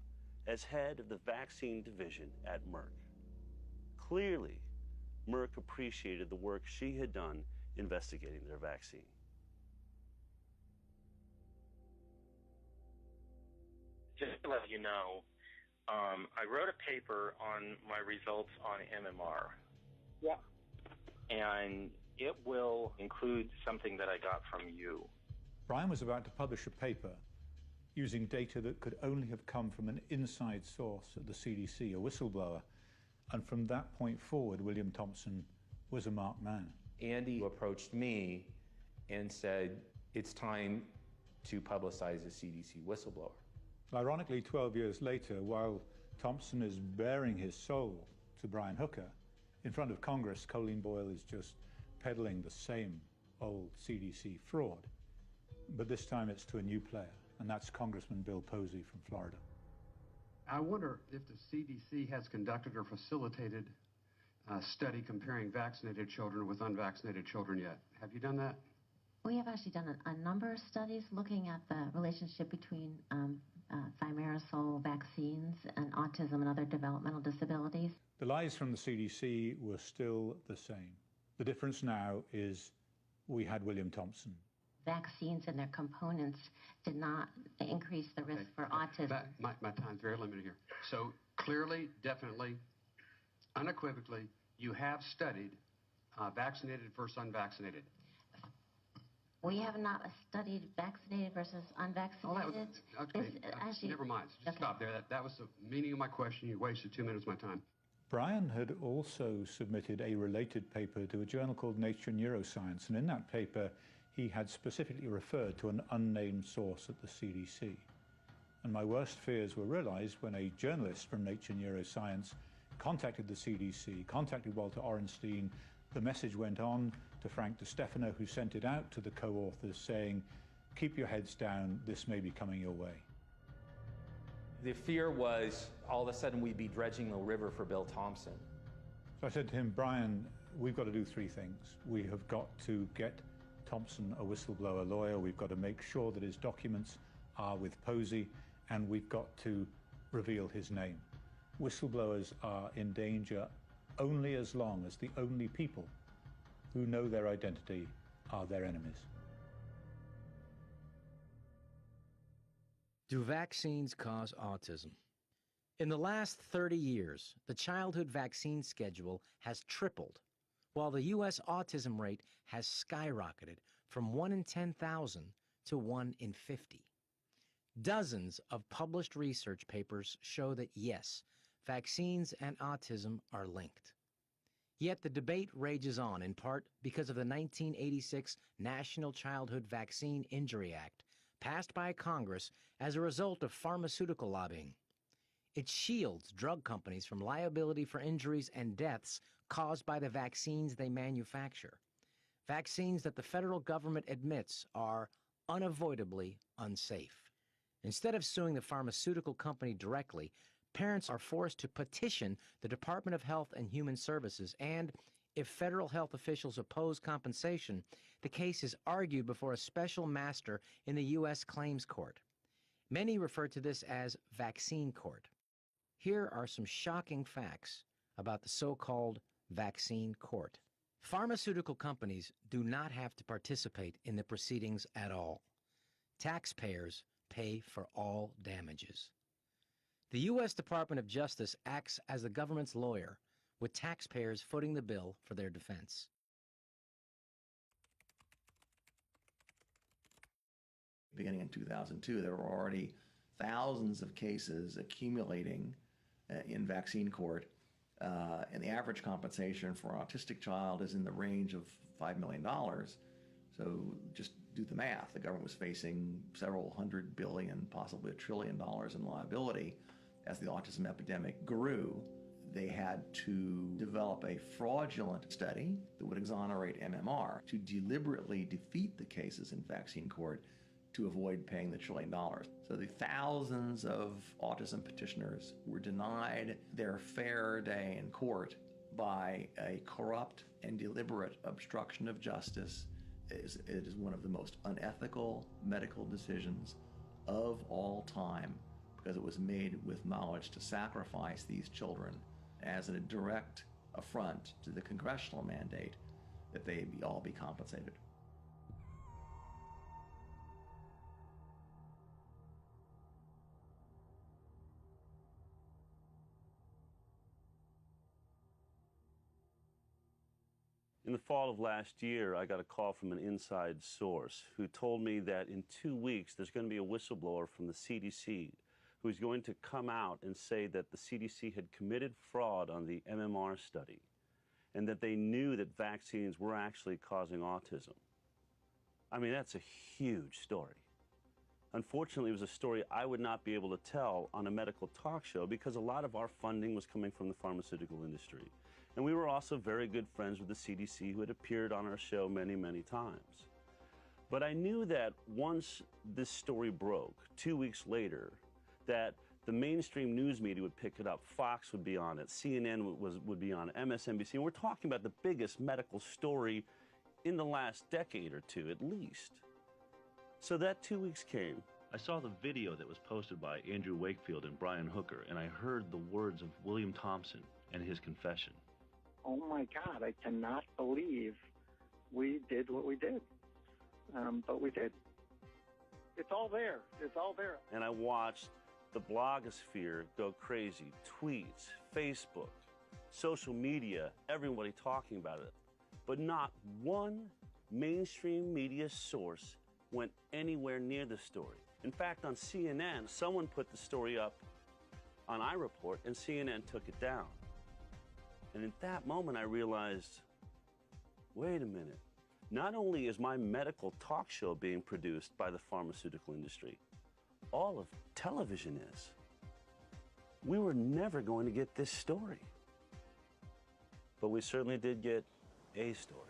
Speaker 1: as head of the vaccine division at Merck. Clearly, Merck appreciated the work she had done investigating their vaccine.
Speaker 4: Just to let you know, I wrote a paper on my results on MMR.
Speaker 18: Yeah.
Speaker 4: And it will include something that I got from you.
Speaker 5: Brian was about to publish a paper using data that could only have come from an inside source at the CDC, a whistleblower. And from that point forward, William Thompson was a marked man.
Speaker 17: Andy approached me and said, it's time to publicize the CDC whistleblower.
Speaker 5: Ironically, 12 years later, while Thompson is bearing his soul to Brian Hooker, in front of Congress, Colleen Boyle is just peddling the same old CDC fraud. But this time it's to a new player, and that's Congressman Bill Posey from Florida.
Speaker 8: I wonder if the CDC has conducted or facilitated a study comparing vaccinated children with unvaccinated children yet. Have you done that?
Speaker 10: We have actually done a number of studies looking at the relationship between thimerosal vaccines and autism and other developmental disabilities.
Speaker 5: The lies from the CDC were still the same. The difference now is we had William Thompson.
Speaker 10: Vaccines and their components did not increase the risk for autism.
Speaker 8: My time's very limited here. So clearly, definitely, unequivocally, you have studied vaccinated versus unvaccinated.
Speaker 10: We have not studied vaccinated versus unvaccinated.
Speaker 8: Oh, okay. Never mind. Just stop there. That was the meaning of my question. You wasted 2 minutes of my time.
Speaker 5: Brian had also submitted a related paper to a journal called Nature Neuroscience, and in that paper, he had specifically referred to an unnamed source at the CDC. And my worst fears were realized when a journalist from Nature Neuroscience contacted the CDC, contacted Walter Orenstein. The message went on to Frank DeStefano, who sent it out to the co-authors saying, keep your heads down, this may be coming your way.
Speaker 17: The fear was all of a sudden we'd be dredging the river for Bill Thompson.
Speaker 5: So I said to him, Brian, we've got to do three things. We have got to get Thompson a whistleblower lawyer. We've got to make sure that his documents are with Posey, and we've got to reveal his name. Whistleblowers are in danger only as long as the only people who know their identity are their enemies.
Speaker 11: Do vaccines cause autism? In the last 30 years, the childhood vaccine schedule has tripled, while the U.S. autism rate has skyrocketed from 1 in 10,000 to 1 in 50. Dozens of published research papers show that, yes, vaccines and autism are linked. Yet the debate rages on, in part because of the 1986 National Childhood Vaccine Injury Act, passed by Congress as a result of pharmaceutical lobbying. It shields drug companies from liability for injuries and deaths caused by the vaccines they manufacture. Vaccines that the federal government admits are unavoidably unsafe. Instead of suing the pharmaceutical company directly, parents are forced to petition the Department of Health and Human Services, and if federal health officials oppose compensation, the case is argued before a special master in the U.S. Claims Court. Many refer to this as vaccine court. Here are some shocking facts about the so-called vaccine court. Pharmaceutical companies do not have to participate in the proceedings at all. Taxpayers pay for all damages. The U.S. Department of Justice acts as the government's lawyer, with taxpayers footing the bill for their defense.
Speaker 7: Beginning in 2002, there were already thousands of cases accumulating in vaccine court, and the average compensation for an autistic child is in the range of $5 million. So just do the math. The government was facing several $100 billion, possibly $1 trillion in liability as the autism epidemic grew. They had to develop a fraudulent study that would exonerate MMR to deliberately defeat the cases in vaccine court to avoid paying the $1 trillion. So the thousands of autism petitioners were denied their fair day in court by a corrupt and deliberate obstruction of justice. It is one of the most unethical medical decisions of all time, because it was made with knowledge to sacrifice these children as a direct affront to the congressional mandate that they all be compensated.
Speaker 1: In the fall of last year, I got a call from an inside source who told me that in 2 weeks there's going to be a whistleblower from the CDC who's going to come out and say that the CDC had committed fraud on the MMR study and that they knew that vaccines were actually causing autism. I mean, that's a huge story. Unfortunately, it was a story I would not be able to tell on a medical talk show because a lot of our funding was coming from the pharmaceutical industry. And we were also very good friends with the CDC, who had appeared on our show many, many times. But I knew that once this story broke, 2 weeks later, that the mainstream news media would pick it up. Fox would be on it. CNN would be on it. MSNBC. And we're talking about the biggest medical story in the last decade or two, at least. So that 2 weeks came. I saw the video that was posted by Andrew Wakefield and Brian Hooker, and I heard the words of William Thompson and his confession.
Speaker 18: Oh my God, I cannot believe we did what we did. But we did. It's all there. It's all there.
Speaker 1: And I watched the blogosphere go crazy. Tweets, Facebook, social media, everybody talking about it. But not one mainstream media source went anywhere near the story. In fact, on CNN, someone put the story up on iReport, and CNN took it down. And at that moment, I realized, wait a minute. Not only is my medical talk show being produced by the pharmaceutical industry, all of television is. We were never going to get this story. But we certainly did get a story.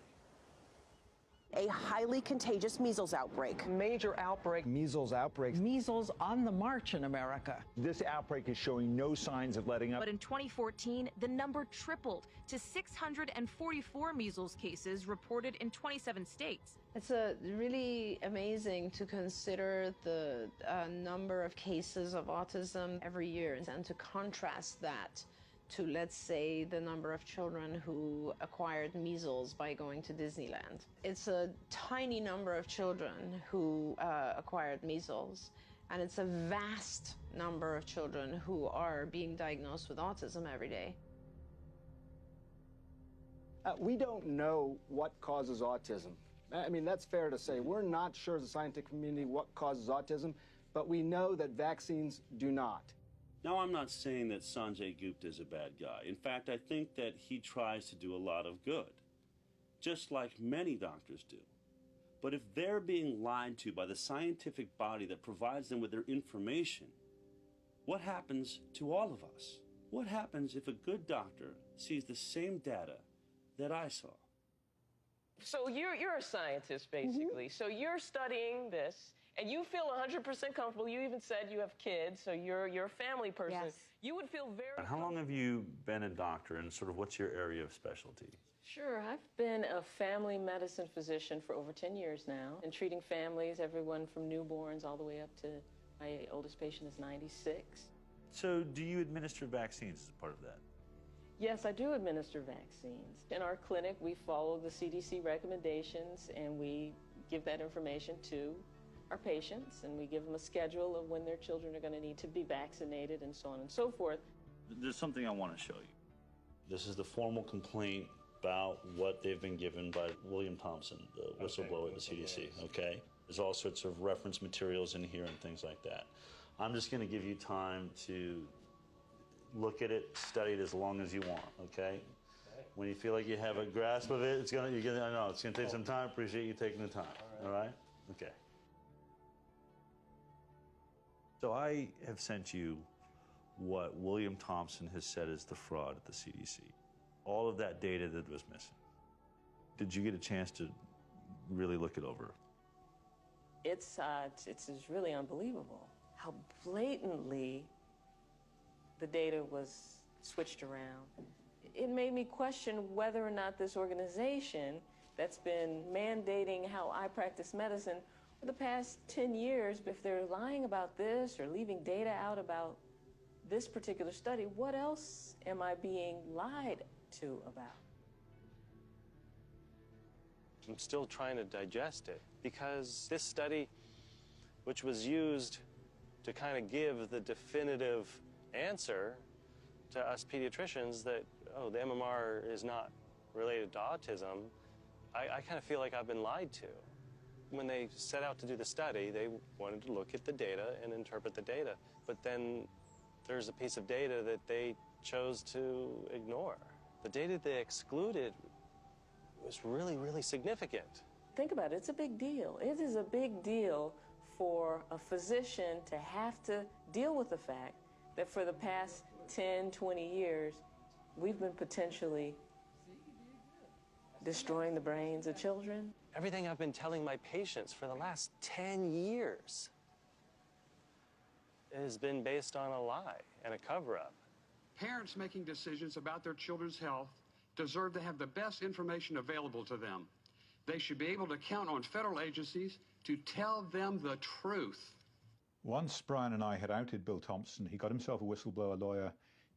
Speaker 13: A highly contagious measles outbreak.
Speaker 14: Major outbreak. Measles outbreak.
Speaker 31: Measles on the march in America.
Speaker 14: This outbreak is showing no signs of letting up.
Speaker 15: But in 2014, the number tripled to 644 measles cases reported in 27 states.
Speaker 16: It's really amazing to consider the number of cases of autism every year and to contrast that to, let's say, the number of children who acquired measles by going to Disneyland. It's a tiny number of children who acquired measles, and it's a vast number of children who are being diagnosed with autism every day.
Speaker 19: We don't know what causes autism. I mean, that's fair to say. We're not sure as a scientific community what causes autism, but we know that vaccines do not.
Speaker 1: Now, I'm not saying that Sanjay Gupta is a bad guy. In fact, I think that he tries to do a lot of good, just like many doctors do. But if they're being lied to by the scientific body that provides them with their information, what happens to all of us? What happens if a good doctor sees the same data that I saw?
Speaker 20: So you're a scientist, basically. So you're studying this, and you feel 100% comfortable. You even said you have kids, so you're a family person.
Speaker 16: Yes.
Speaker 20: You would feel very
Speaker 1: How long have you been a doctor, and sort of what's your area of specialty?
Speaker 20: Sure. I've been a family medicine physician for over 10 years now, and treating families, everyone from newborns all the way up to my oldest patient is 96.
Speaker 1: So do you administer vaccines as part of that?
Speaker 20: Yes, I do administer vaccines. In our clinic, we follow the CDC recommendations, and we give that information to our patients, and we give them a schedule of when their children are going to need to be vaccinated and so on and so forth.
Speaker 1: There's something I want to show you. This is the formal complaint about what they've been given by William Thompson, the whistleblower at the CDC, okay? There's all sorts of reference materials in here and things like that. I'm just going to give you time to look at it, study it as long as you want, okay? When you feel like you have a grasp of it, I know it's going to take some time. Appreciate you taking the time, all right? Okay. So I have sent you what William Thompson has said is the fraud at the CDC. All of that data that was missing. Did you get a chance to really look it over?
Speaker 20: It's really unbelievable how blatantly the data was switched around. It made me question whether or not this organization that's been mandating how I practice medicine for the past 10 years, if they're lying about this or leaving data out about this particular study, what else am I being lied to about?
Speaker 12: I'm still trying to digest it because this study, which was used to kind of give the definitive answer to us pediatricians that, oh, the MMR is not related to autism, I kind of feel like I've been lied to. When they set out to do the study, they wanted to look at the data and interpret the data. But then there's a piece of data that they chose to ignore. The data they excluded was really, really significant.
Speaker 20: Think about it, it's a big deal. It is a big deal for a physician to have to deal with the fact that for the past 10, 20 years, we've been potentially destroying the brains of children.
Speaker 12: Everything I've been telling my patients for the last 10 years has been based on a lie and a cover-up.
Speaker 8: Parents making decisions about their children's health deserve to have the best information available to them. They should be able to count on federal agencies to tell them the truth.
Speaker 5: Once Brian and I had outed Bill Thompson, he got himself a whistleblower lawyer.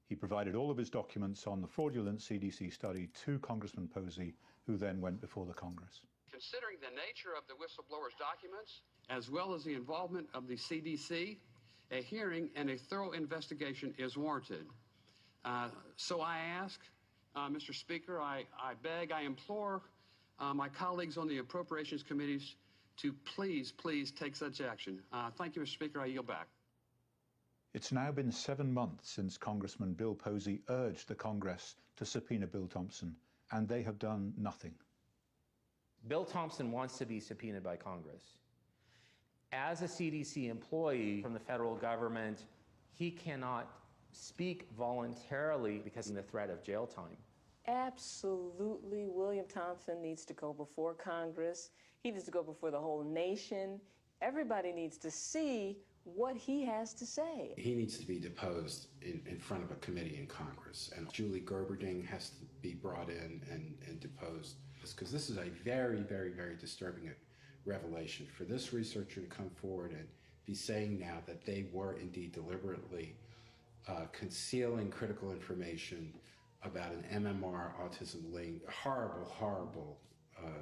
Speaker 5: He provided all of his documents on the fraudulent CDC study to Congressman Posey, who then went before the Congress.
Speaker 8: Considering the nature of the whistleblower's documents, as well as the involvement of the CDC, a hearing and a thorough investigation is warranted. So I ask, Mr. Speaker, I beg, I implore my colleagues on the appropriations committees to please take such action. Thank you, Mr. Speaker. I yield back.
Speaker 5: It's now been 7 months since Congressman Bill Posey urged the Congress to subpoena Bill Thompson, and they have done nothing.
Speaker 17: Bill Thompson wants to be subpoenaed by Congress. As a CDC employee from the federal government, he cannot speak voluntarily because of the threat of jail time.
Speaker 20: Absolutely, William Thompson needs to go before Congress. He needs to go before the whole nation. Everybody needs to see what he has to say.
Speaker 2: He needs to be deposed in front of a committee in Congress, and Julie Gerberding has to be brought in and deposed, because this is a very, very, very disturbing revelation. For this researcher to come forward and be saying now that they were indeed deliberately concealing critical information about an MMR autism link, horrible, horrible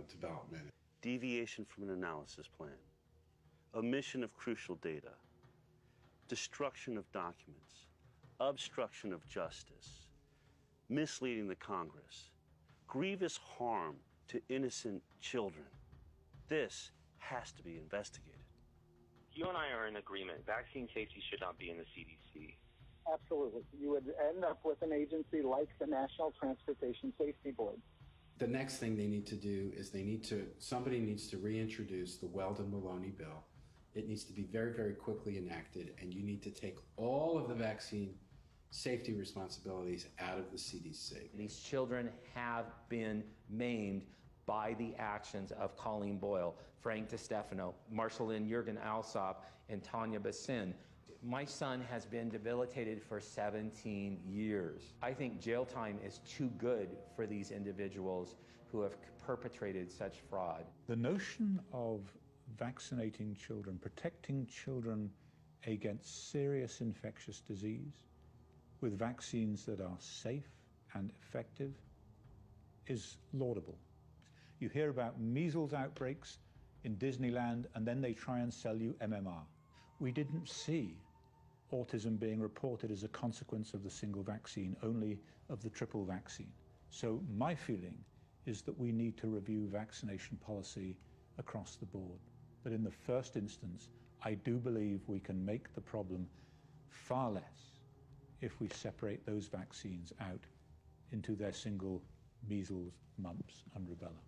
Speaker 2: development.
Speaker 1: Deviation from an analysis plan, omission of crucial data, destruction of documents, obstruction of justice, misleading the Congress, grievous harm to innocent children. This has to be investigated.
Speaker 4: You and I are in agreement. Vaccine safety should not be in the CDC.
Speaker 18: Absolutely. You would end up with an agency like the National Transportation Safety Board.
Speaker 2: The next thing they need to do is somebody needs to reintroduce the Weldon-Maloney bill. It needs to be very, very quickly enacted, and you need to take all of the vaccine safety responsibilities out of the CDC.
Speaker 17: These children have been maimed by the actions of Colleen Boyle, Frank DiStefano, Marceline Jurgen Alsop, and Tanya Bassin. My son has been debilitated for 17 years. I think jail time is too good for these individuals who have perpetrated such fraud.
Speaker 5: The notion of vaccinating children, protecting children against serious infectious disease with vaccines that are safe and effective is laudable. You hear about measles outbreaks in Disneyland, and then they try and sell you MMR. We didn't see autism being reported as a consequence of the single vaccine, only of the triple vaccine. So my feeling is that we need to review vaccination policy across the board. But in the first instance, I do believe we can make the problem far less if we separate those vaccines out into their single measles, mumps, and rubella.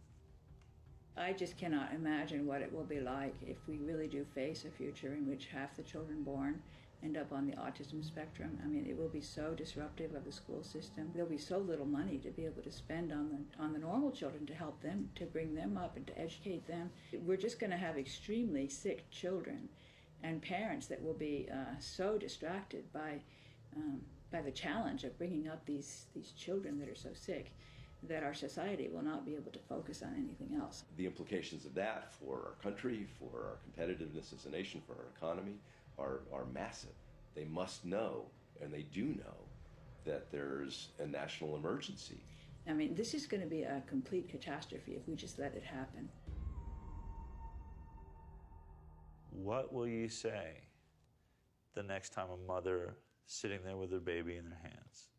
Speaker 6: I just cannot imagine what it will be like if we really do face a future in which half the children born end up on the autism spectrum. I mean, it will be so disruptive of the school system. There'll be so little money to be able to spend on the normal children to help them, to bring them up and to educate them. We're just going to have extremely sick children and parents that will be so distracted by the challenge of bringing up these children that are so sick that our society will not be able to focus on anything else.
Speaker 21: The implications of that for our country, for our competitiveness as a nation, for our economy are massive. They must know, and they do know, that there's a national emergency.
Speaker 6: I mean, this is going to be a complete catastrophe if we just let it happen.
Speaker 22: What will you say the next time a mother sitting there with her baby in their hands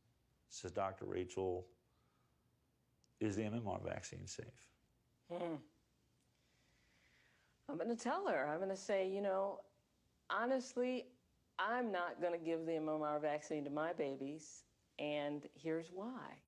Speaker 22: says, Dr. Rachel, is the MMR vaccine safe?
Speaker 20: I'm going to tell her. I'm going to say, you know, honestly, I'm not going to give the MMR vaccine to my babies, and here's why.